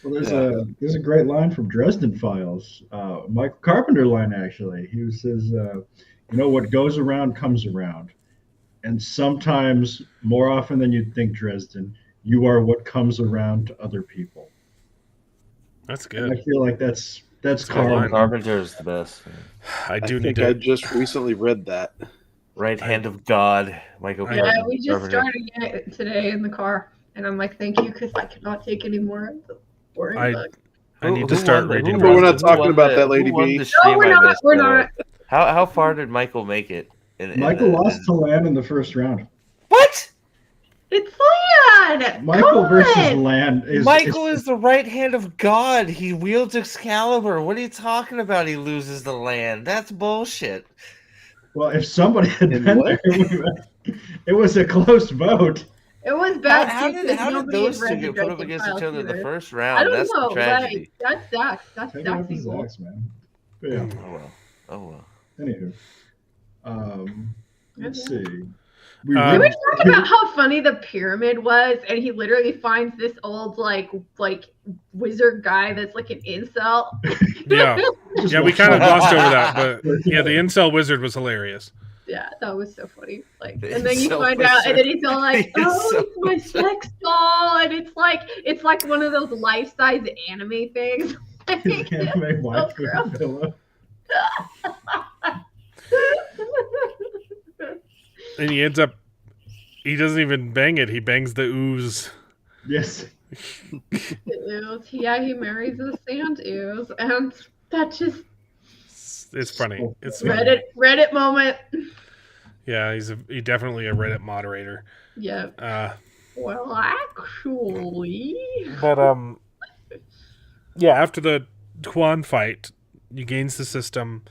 Well, there's a great line from Dresden Files, Michael Carpenter line actually. He says, what goes around comes around, and sometimes, more often than you'd think, Dresden, you are what comes around to other people. That's And I good. feel like that's Carl. Carl. Carpenter is the best. I do I need think I to. just recently read that. Right hand of God, Michael Yeah, Carpenter. we just started it today in the car, and I'm like, thank you, because I cannot take any more of the boring I- book. I need to start reading. But we're not talking about that, Lady B. No, we're not. We're not. How far did Michael make it? Michael lost to Lan in the first round. What? It's Leon! Michael Come versus on! Lan Michael is the right hand of God. He wields Excalibur. What are you talking about? He loses the land. That's bullshit. Well, if somebody had In been what? there, it was a close vote. It was bad How too, did 'cause how did nobody those had two read the get put up Dresden against Files each other in the either. first I round? don't That's know. the tragedy. Like, that's Zach. That's Take it up Zach's with equal. Zax, man. But yeah. Oh well. Oh well. Anywho, let's see. Can we talk about how funny the pyramid was? And he literally finds this old like wizard guy that's like an incel. Yeah, yeah, we kind of glossed over that, but yeah, the incel wizard was hilarious. Yeah, that was so funny. Like, The and then you incel find out, and wizard. then he's all like, The "Oh, incel it's my sex doll," and it's like one of those life-size anime things. His anime wife with gross. a pillow. And he ends up, he doesn't even bang it. He bangs the ooze. Yes. Ooze. Yeah, he marries a sand ooze, and that just It's funny. It's funny. Reddit moment. Yeah, he definitely a Reddit moderator. Yeah. Well, actually, But yeah, after the Quan fight, he gains the system,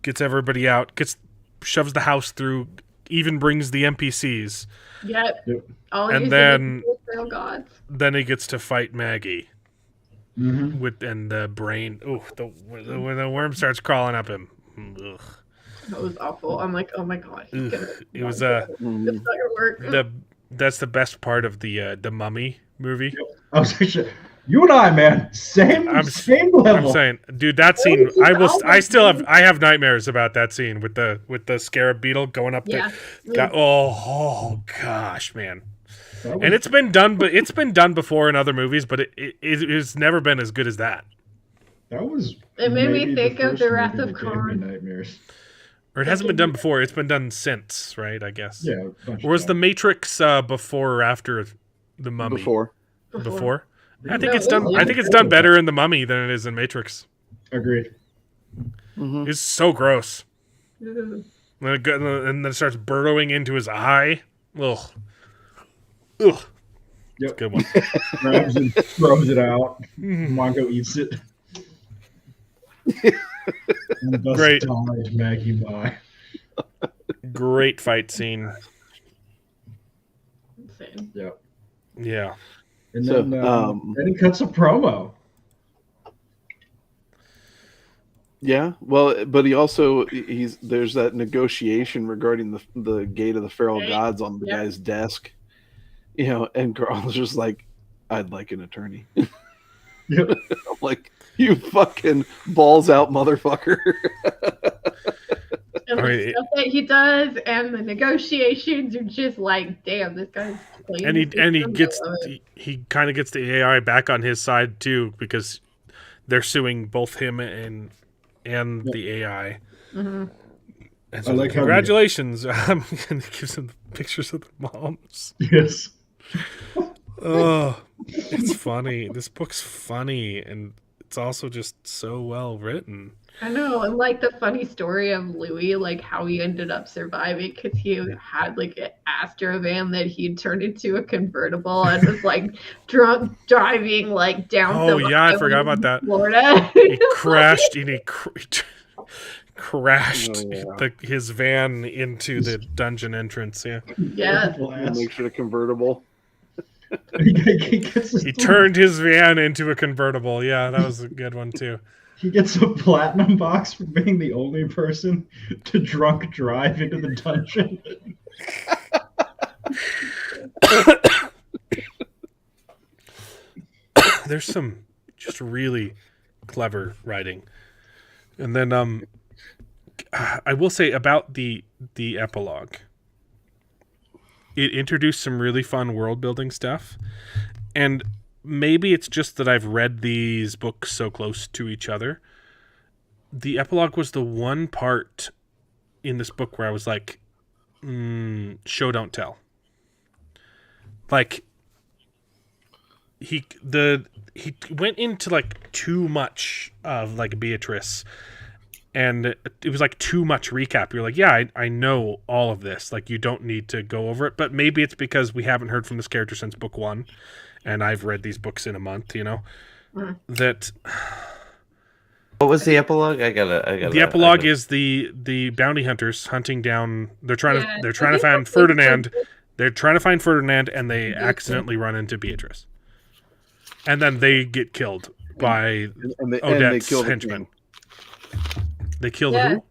gets everybody out, shoves the house through, even brings the NPCs. yep. Yep. All And using then- the trail gods. Then he gets to fight Maggie Mm-hmm. and the brain. Oh, when the worm starts crawling up him. Ugh. That was awful. I'm like, oh my god, he's Ugh. gonna. It was It's not gonna work. that's the best part of the Mummy movie. I was actually, you and I, man, same I'm level. saying, dude, that scene. I have nightmares about that scene with the scarab beetle going up Yeah. there. Oh gosh, man. That was- And it's been done, but it's been done before in other movies, but it's never been as good as that. that was. It made me maybe think of first The Wrath movie of that gave me Khan. nightmares. Or it hasn't been done before. It's been done since, right? I guess. Yeah. a bunch Or was of the times. Matrix before or after the Mummy? Before. Before? I think No, it's done. I think it's done better in the Mummy than it is in Matrix. Agreed. Mhm. It's so gross. Ooh. And then it starts burrowing into his eye. Ugh. Ugh. It's a good one. Grabs and throws it out. Mongo eats it. And thus Great. dies Maggie by. Great fight scene. Insane. Yep. Yeah. And So, then he cuts a promo. Yeah, well, but he also there's that negotiation regarding the gate of the feral Right. gods on the Yeah. guy's desk, and Carl's just like, "I'd like an attorney." Yep. I'm like, "You fucking balls out, motherfucker!" And the stuff that he does and the negotiations are just like, damn, this guy's playing. And he kind of gets the AI back on his side too, because they're suing both him and the AI. Mm-hmm. And so I like how congratulations. And he gives him the pictures of the moms. Yes. Oh, it's funny. This book's funny, and it's also just so well written. I know, and like the funny story of Louis, like how he ended up surviving because he had like an Astrovan that he'd turned into a convertible and was like drunk driving like down. Oh some yeah, I island forgot in about that. Florida. He crashed and he crashed Oh, yeah. his van into the dungeon entrance. Yeah, Yeah. Makes it a convertible. He turned his van into a convertible. Yeah, that was a good one too. He gets a platinum box for being the only person to drunk drive into the dungeon. There's some just really clever writing. And then I will say about the epilogue. It introduced some really fun world building stuff. And maybe it's just that I've read these books so close to each other. The epilogue was the one part in this book where I was like, show don't tell. Like he went into like too much of like Beatrice, and it was like too much recap. You're like, yeah, I know all of this. Like, you don't need to go over it. But maybe it's because we haven't heard from this character since book 1, and I've read these books in a month. That. What was the epilogue? I gotta. The epilogue is the bounty hunters hunting down. They're trying to find Ferdinand. They're trying to find Ferdinand, and they accidentally run into Beatrice, and then they get killed by Odette's henchmen. They killed who?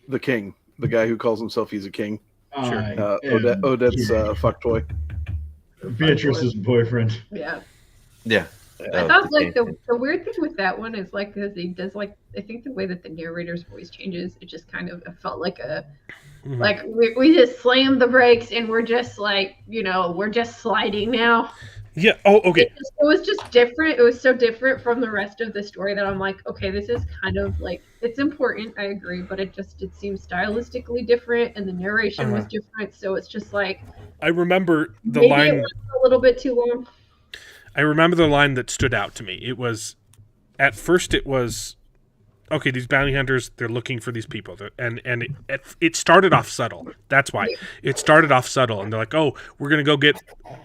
The king, the guy who calls himself he's a king. Sure. Odette's fuck toy. Beatrice's boyfriend. Yeah. Yeah. I thought like the weird thing with that one is like because he does like I think the way that the narrator's voice changes, it just kind of it felt like a like we just slammed the brakes and we're just like we're just sliding now. Yeah. Oh, okay. It was just different. It was so different from the rest of the story that I'm like, okay, this is kind of like it's important. I agree, but it seems stylistically different and the narration was different. So it's just like I remember the maybe line it went a little bit too long. I remember the line that stood out to me. It was, at first it was, okay, these bounty hunters, they're looking for these people. And it started off subtle. That's why. It started off subtle. And they're like, oh, we're going to go get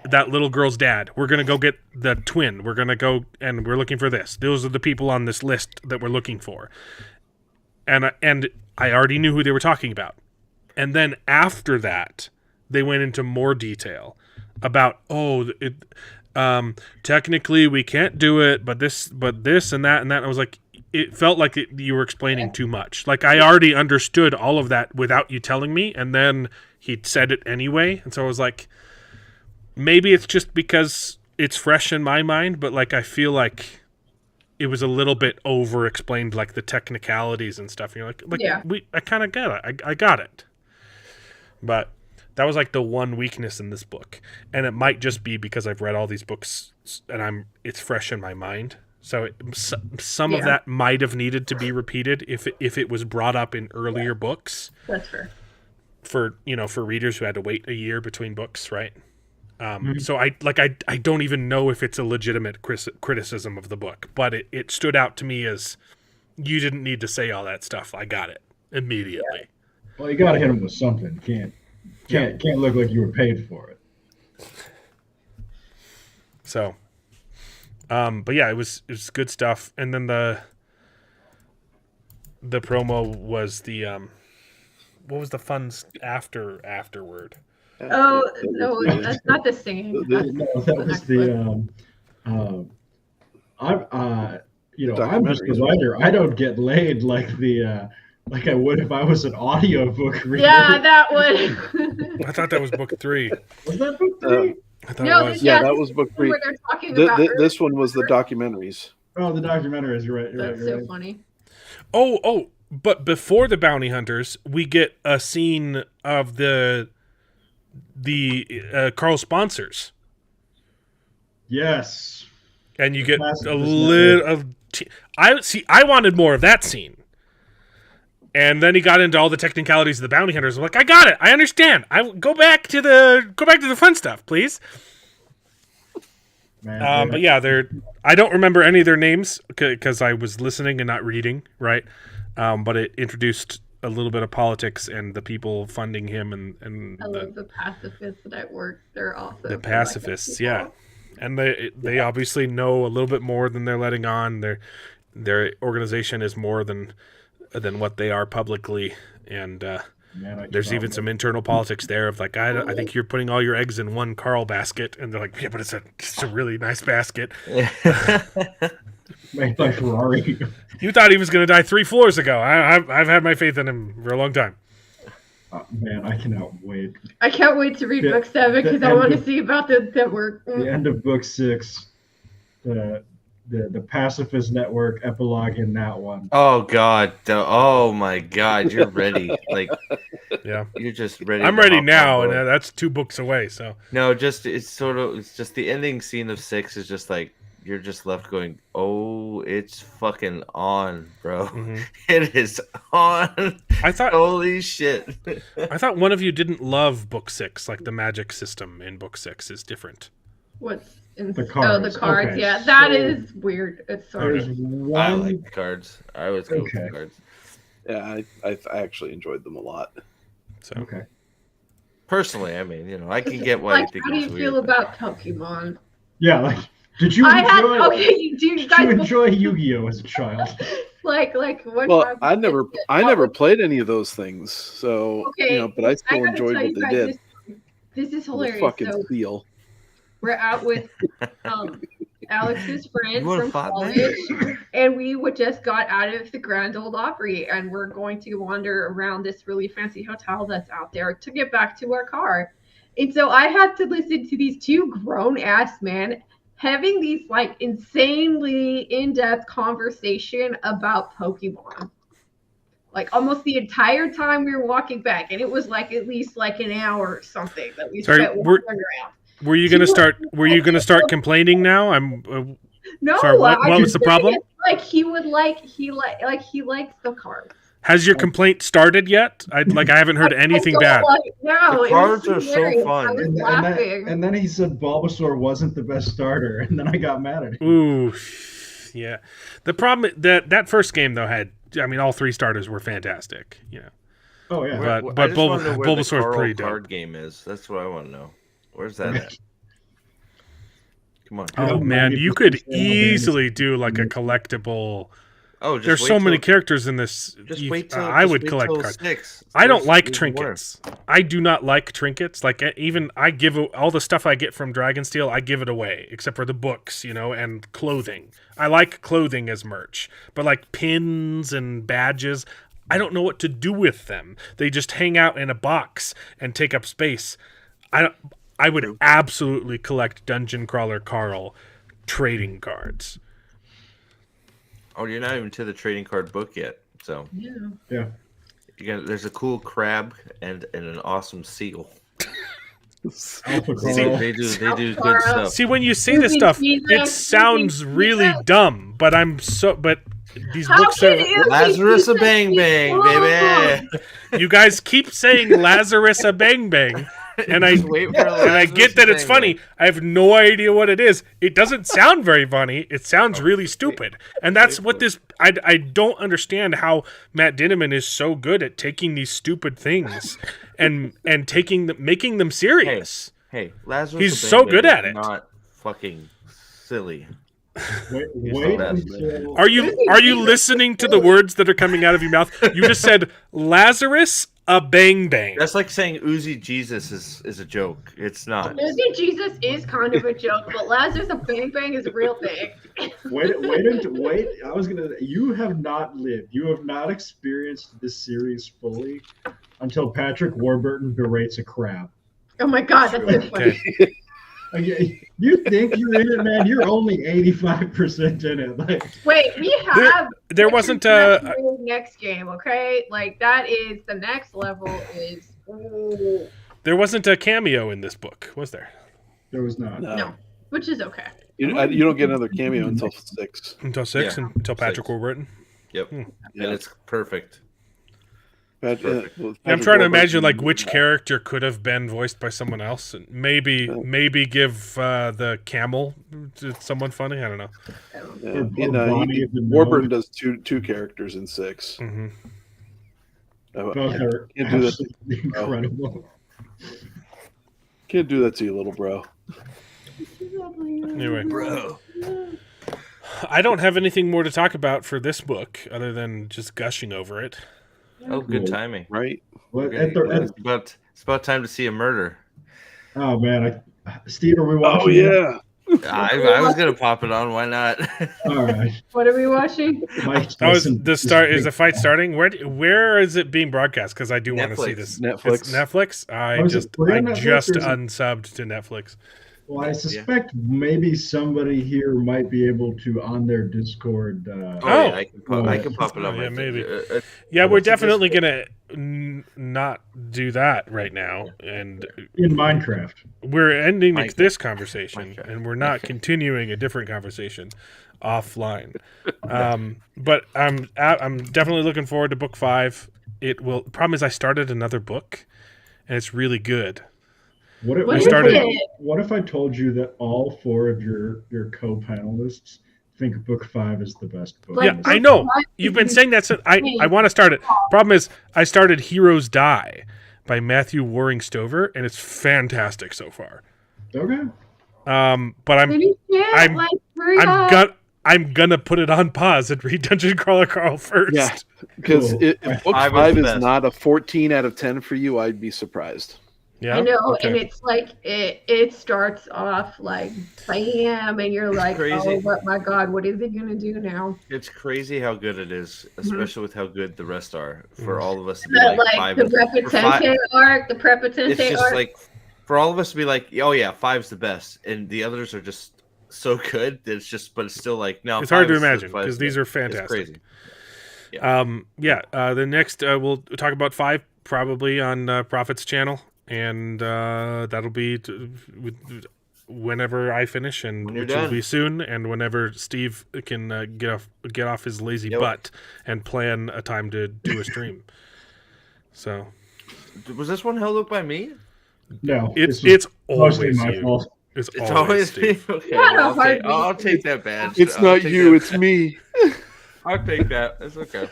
that little girl's dad. We're going to go get the twin. We're going to go, and we're looking for this. Those are the people on this list that we're looking for. And I already knew who they were talking about. And then after that, they went into more detail about, technically we can't do it, but this and that. And I was like, it felt like you were explaining too much. Like I already understood all of that without you telling me. And then he said it anyway. And so I was like, maybe it's just because it's fresh in my mind, but like, I feel like it was a little bit over explained, like the technicalities and stuff. And you're like, yeah. I kind of got it. I got it. But that was like the one weakness in this book, and it might just be because I've read all these books and it's fresh in my mind. So some of that might have needed to be repeated if it was brought up in earlier books. That's fair. For readers who had to wait a year between books, right? So I don't even know if it's a legitimate criticism of the book, but it stood out to me as you didn't need to say all that stuff. I got it immediately. Well, you got to hit him with something. Can't look like you were paid for it. So, but yeah, it was good stuff. And then the promo was the what was the fun afterward? Oh no, that's not the singing. No, that was the I'm just a writer. I don't get laid like like I would if I was an audiobook reader. Yeah, that one. I thought that was book 3. Was that book 3? I thought No, it was. Yeah, that was book 3. Where they're talking about This one was the documentaries. Oh, the documentaries. You're right. That's so funny. Oh, but before the bounty hunters, we get a scene of the Carl sponsors, Yes. and you get Pacifist a little of. I wanted more of that scene, and then he got into all the technicalities of the bounty hunters. I'm like, I got it. I understand. I go back to the fun stuff, please. Man, But yeah, I don't remember any of their names because I was listening and not reading. Right, but it introduced a little bit of politics and the people funding him and I love the pacifists that work. They're awesome. the pacifists, yeah, and they obviously know a little bit more than they're letting on. Their organization is more than what they are publicly, and there's even some internal politics there of like, I think you're putting all your eggs in one Carl basket, and they're like, yeah, but it's a really nice basket. made by Ferrari. You thought he was going to die 3 floors ago. I've had my faith in him for a long time. Man, I cannot wait. I can't wait to read book 7 because I want to see about the network. The end of book 6, the Pacifist Network epilogue in that one. Oh God! Oh my God! You're ready. Like, Yeah, you're just ready. I'm to ready hop now, on and board. that's 2 books away. So No, it's just the ending scene of 6 is just like you're just left going, oh, it's fucking on, bro. Mhm. It is on. I thought Holy shit. I thought one of you didn't love book 6, like the magic system in book 6 is different. What's in The Oh, the cards. cards. Okay, Yeah, that so is weird. It's There's sorry. I one. like the cards. I always go with Okay. the cards. Yeah, I actually enjoyed them a lot. So Okay. Personally, I mean, I can get why you Like, think how do you it's feel weird. about Pokemon? Yeah, like, did you I had enjoy? okay. Do you Did you guys enjoy Yu-Gi-Oh as a child? like one Well, time- I never played any of those things, so Okay, but I still gotta enjoyed tell what you they guys did. This is The hilarious. fucking So steal. we're out with Alex's friends You wanna from fight college, and we just got out of the Grand Ole Opry, and we're going to wander around this really fancy hotel that's out there to get back to our car. And so I had to listen to these 2 grown-ass men having these like insanely in-depth conversation about Pokemon. Like almost the entire time we were walking back, and it was like at least like an hour or something that we Sorry, spent wandering around. were you gonna start complaining now? I'm No, Sorry, what I was just the think problem? it's Like he likes the cards. has your complaint started yet? I haven't heard anything bad. No, The cards are so hilarious. fun. I was And laughing. then he said Bulbasaur wasn't the best starter, and then I got mad at him. Ooh, yeah. The problem that first game though had, I mean, all 3 starters were fantastic. You know, Oh yeah. But I just wanna know where the Bulbasaur's Carl pretty dope. card game is. That's what I want to know. Where's that at? Come on. Oh Yeah, man, 90% you could of the easily do like a collectible. Oh, just There's wait so many till- characters in this. Just wait till I just would wait collect till cards. 6. I don't There's like even more. trinkets. I do not like trinkets. Like even I give all the stuff I get from Dragonsteel, I give it away, except for the books, and clothing. I like clothing as merch, but like pins and badges, I don't know what to do with them. They just hang out in a box and take up space. I would absolutely collect Dungeon Crawler Carl trading cards. Oh, you're not even to the trading card book yet. So Yeah. there's a cool crab and an awesome seal. Alpha They Carl. do good Carl. stuff. See, when you say this stuff, it sounds really dumb, but these How books can are. it be Lazarus a such bang a bang, problem? baby. You guys keep saying Lazarus a bang bang, And I get that it's funny. I have no idea what it is. It doesn't sound very funny. It sounds really stupid. And that's what this... I don't understand how Matt Dinniman is so good at taking these stupid things and making them serious. Hey, Lazarus. He's so good at it. Not fucking silly. Wait until... Are you listening to the words that are coming out of your mouth? You just said Lazarus a bang bang. That's like saying Uzi Jesus is a joke. It's not. Uzi Jesus is kind of a joke, but Lazarus a bang bang is a real thing. Wait. You have not lived. You have not experienced this series fully until Patrick Warburton berates a crab. Oh my god, that's so funny. Okay. You think you're in it, man? You're only 85% in it. Like, wait, we have there wasn't a next game, okay? Like that is the next level is. Ooh. There wasn't a cameo in this book, was there? there was not. No, which is okay. You don't get another cameo until 6. Until 6, Yeah. until Patrick 6. Warburton. Yep. Yeah. And it's perfect. I'm trying to imagine like which character could have been voiced by someone else. Maybe give the camel to someone funny. I don't know. Warburton does two characters in 6. Mm-hmm. Both are Can't do that. absolutely incredible. Can't do that to you, little bro. Anyway, Bro. I don't have anything more to talk about for this book other than just gushing over it. Oh, good timing. Right? Well, Okay. It's about time to see a murder. oh man, Steve, are we watching? Oh yeah. I was gonna pop it on. Why not? All right. What are we watching? Mike, That was listen, the start. Is the fight starting? Where is it being broadcast? Because I do want to see Netflix. this. Netflix. It's Netflix. I Oh, is it free on Netflix, just or is it- unsubbed to Netflix. Well, I suspect maybe somebody here might be able to on their Discord. Yeah, Oh. I can pop it on. Yeah, my maybe. thing. Yeah, we're what's the definitely gonna not do that right now, and in Minecraft. we're ending Minecraft. this conversation, Minecraft. and we're not continuing a different conversation offline. But I'm definitely looking forward to book 5. It will. Problem is, I started another book, and it's really good. What if, What is it? what if I told you that all 4 of your co-panelists think book 5 is the best book? Like, Yeah, in this? I know. You've been saying that since I want to start it. Problem is, I started Heroes Die by Matthew Waring Stover, and it's fantastic so far. Okay. But I'm gonna put it on pause and read Dungeon Crawler Carl first. Yeah. Because Cool. if book I was 5 the is best. not a 14 out of 10 for you, I'd be surprised. Yeah? I know, Okay. and it's like it starts off like bam, and you're like, Crazy. oh, but my God, what is it gonna do now? It's crazy how good it is, especially with how good the rest are. For Mhm. all of us to be But like like 5. the for five- Repetente arc, the It's Prepotente just arc. like for all of us to be like, oh yeah, 5's the best, and the others are just so good. That it's just, but it's still like no. It's hard to 5 is- imagine 5 is because these good. are fantastic. It's crazy. The next we'll talk about 5 probably on Prophet's channel, and that'll be whenever I finish, and When you're which will done. be soon, and whenever Steve can get off his lazy Yep. butt and plan a time to do a stream. So Was this one held up by me? No. it's this was always mostly my you. fault. It's It's always always me. Steve. Okay, Not a well, hard I'll beat. take that badge. It's I'll not take you, that. it's me. I'll take that. It's okay.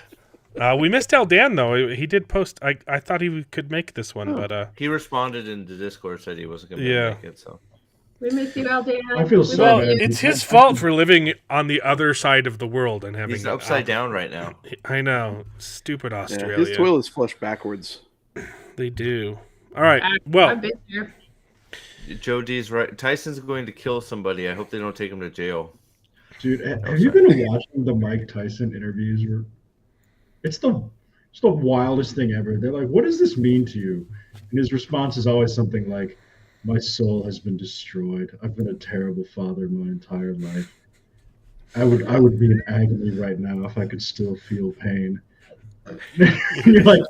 We missed Dan though. He did post. I thought he could make this one, but He responded in the Discord, said he wasn't going to Yeah. make it. So We miss you, Aldan. I feel We so love bad. you. it's his fault for living on the other side of the world and having he's upside down right now. I know, stupid Yeah, Australia. his toilet's flushed backwards. They do. All right. I've Well, been there. Joe D's right. Tyson's going to kill somebody. I hope they don't take him to jail. Dude, have you been watching the Mike Tyson interviews? It's the wildest thing ever. They're like, "What does this mean to you?" And his response is always something like, "My soul has been destroyed. I've been a terrible father my entire life. I would be in agony right now if I could still feel pain." You're like,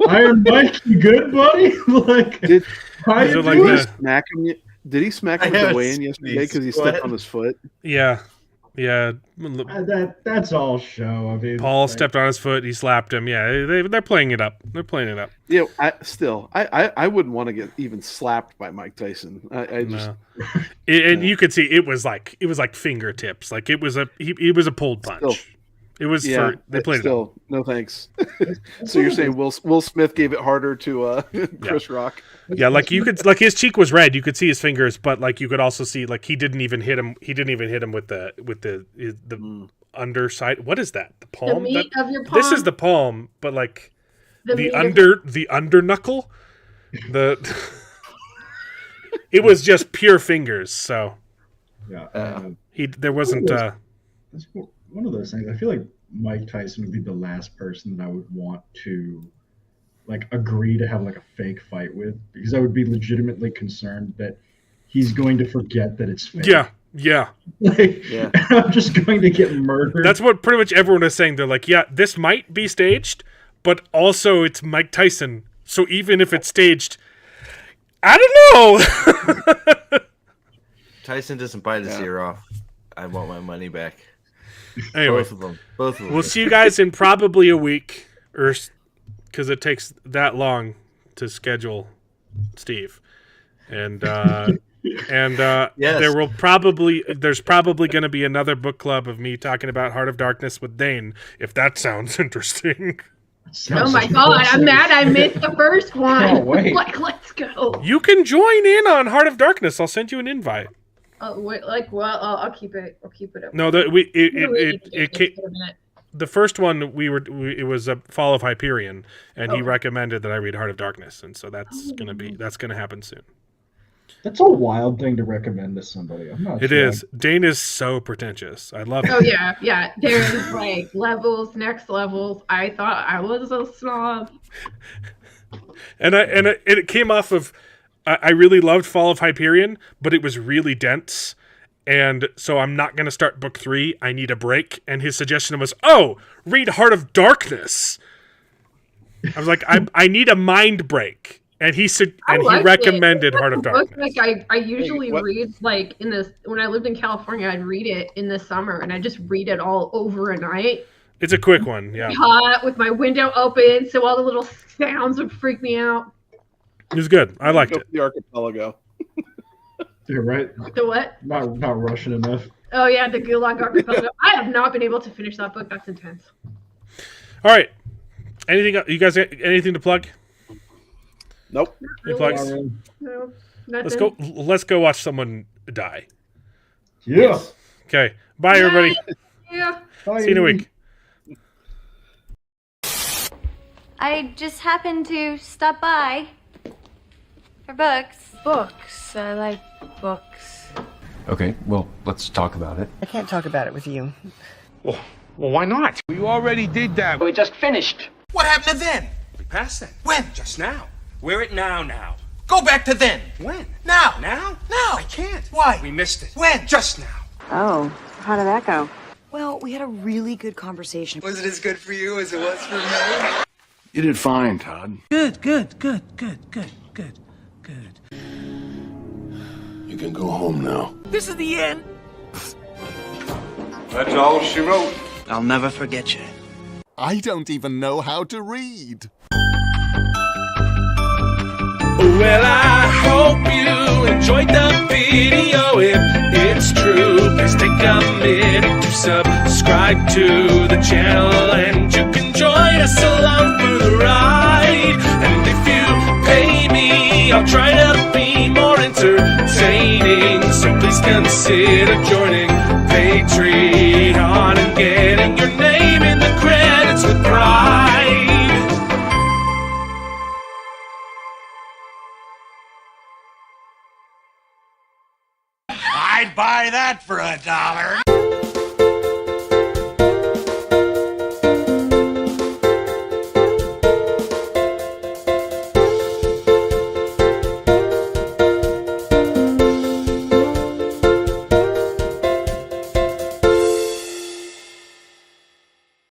"Iron Mike, you good, buddy?" Like, Did- how Is you it like doing? that? Did he smack him I with the haven't weigh-in seen yesterday these. because he What? stepped on his foot? yeah. Yeah, That's all show. I mean, Paul like, stepped on his foot. He slapped him. Yeah, they're playing it up. They're playing it up. Yeah, I wouldn't want to get even slapped by Mike Tyson. I just No. And you could see it was like fingertips. Like it was a pulled punch. Still. It was for they played still, no thanks. So you're saying Will Smith gave it harder to Chris Rock? Yeah, like you could his cheek was red. You could see his fingers, but like you could also see like he didn't even hit him. He didn't even hit him with the underside. What is that? The palm. The meat of your palm. This is the palm, but like the meat under knuckle. It was just pure fingers. So yeah, there wasn't. That's one of those things. I feel like Mike Tyson would be the last person that I would want to like agree to have like a fake fight with, because I would be legitimately concerned that he's going to forget that it's fake. Yeah. Like, I'm just going to get murdered. That's what pretty much everyone is saying. They're like, yeah, this might be staged, but also it's Mike Tyson. So even if it's staged, I don't know. Tyson doesn't bite his ear off. I want my money back. Anyway, Both of them. We'll see you guys in probably a week, or because it takes that long to schedule Steve, and Yes. there's probably going to be another book club of me talking about Heart of Darkness with Dane, if that sounds interesting. Oh my god, I'm mad I missed the first one. Oh, wait. Like, let's go. You can join in on Heart of Darkness. I'll send you an invite. I'll keep it. I'll keep it up. No, the first one it was a Fall of Hyperion, and he recommended that I read Heart of Darkness, and so that's gonna happen soon. That's a wild thing to recommend to somebody. I'm not. It sure. is. Dane is so pretentious. I love it. Oh yeah. There's like levels, next levels. I thought I was a snob. And it came off of I really loved Fall of Hyperion, but it was really dense. And so I'm not going to start book 3. I need a break. And his suggestion was, read Heart of Darkness. I was like, I need a mind break. And he recommended Heart of Darkness. Like I usually read like when I lived in California, I'd read it in the summer, and I just read it all over a night. It's a quick one, yeah. Hot with my window open, so all the little sounds would freak me out. It was good. I liked it. The archipelago. You're right. The what? Not Russian enough. Oh yeah, the Gulag Archipelago. I have not been able to finish that book. That's intense. All right. Anything? You guys got anything to plug? Nope. Any plugs? No, nothing. Let's go watch someone die. Yeah. Okay. Bye, everybody. Yeah. Bye. See you in a week. I just happened to stop by for books. Books. I like books. Okay, well, let's talk about it. I can't talk about it with you. Well, why not? We already did that. We just finished. What happened to then? We passed that. When? Just now. We're at now. Go back to then. When? Now. Now? Now. I can't. Why? We missed it. When? Just now. Oh, how did that go? Well, we had a really good conversation. Was it as good for you as it was for me? You did fine, Todd. Good. You can go home now. This is the end. That's all she wrote. I'll never forget you. I don't even know how to read. Well, I hope you enjoyed the video. If it's true, please take a minute to subscribe to the channel, and you can join us along for the ride. And if you pay me, I'll try to be more entertaining. So please consider joining Patreon and getting your name in the credits with pride. I'd buy that for $1.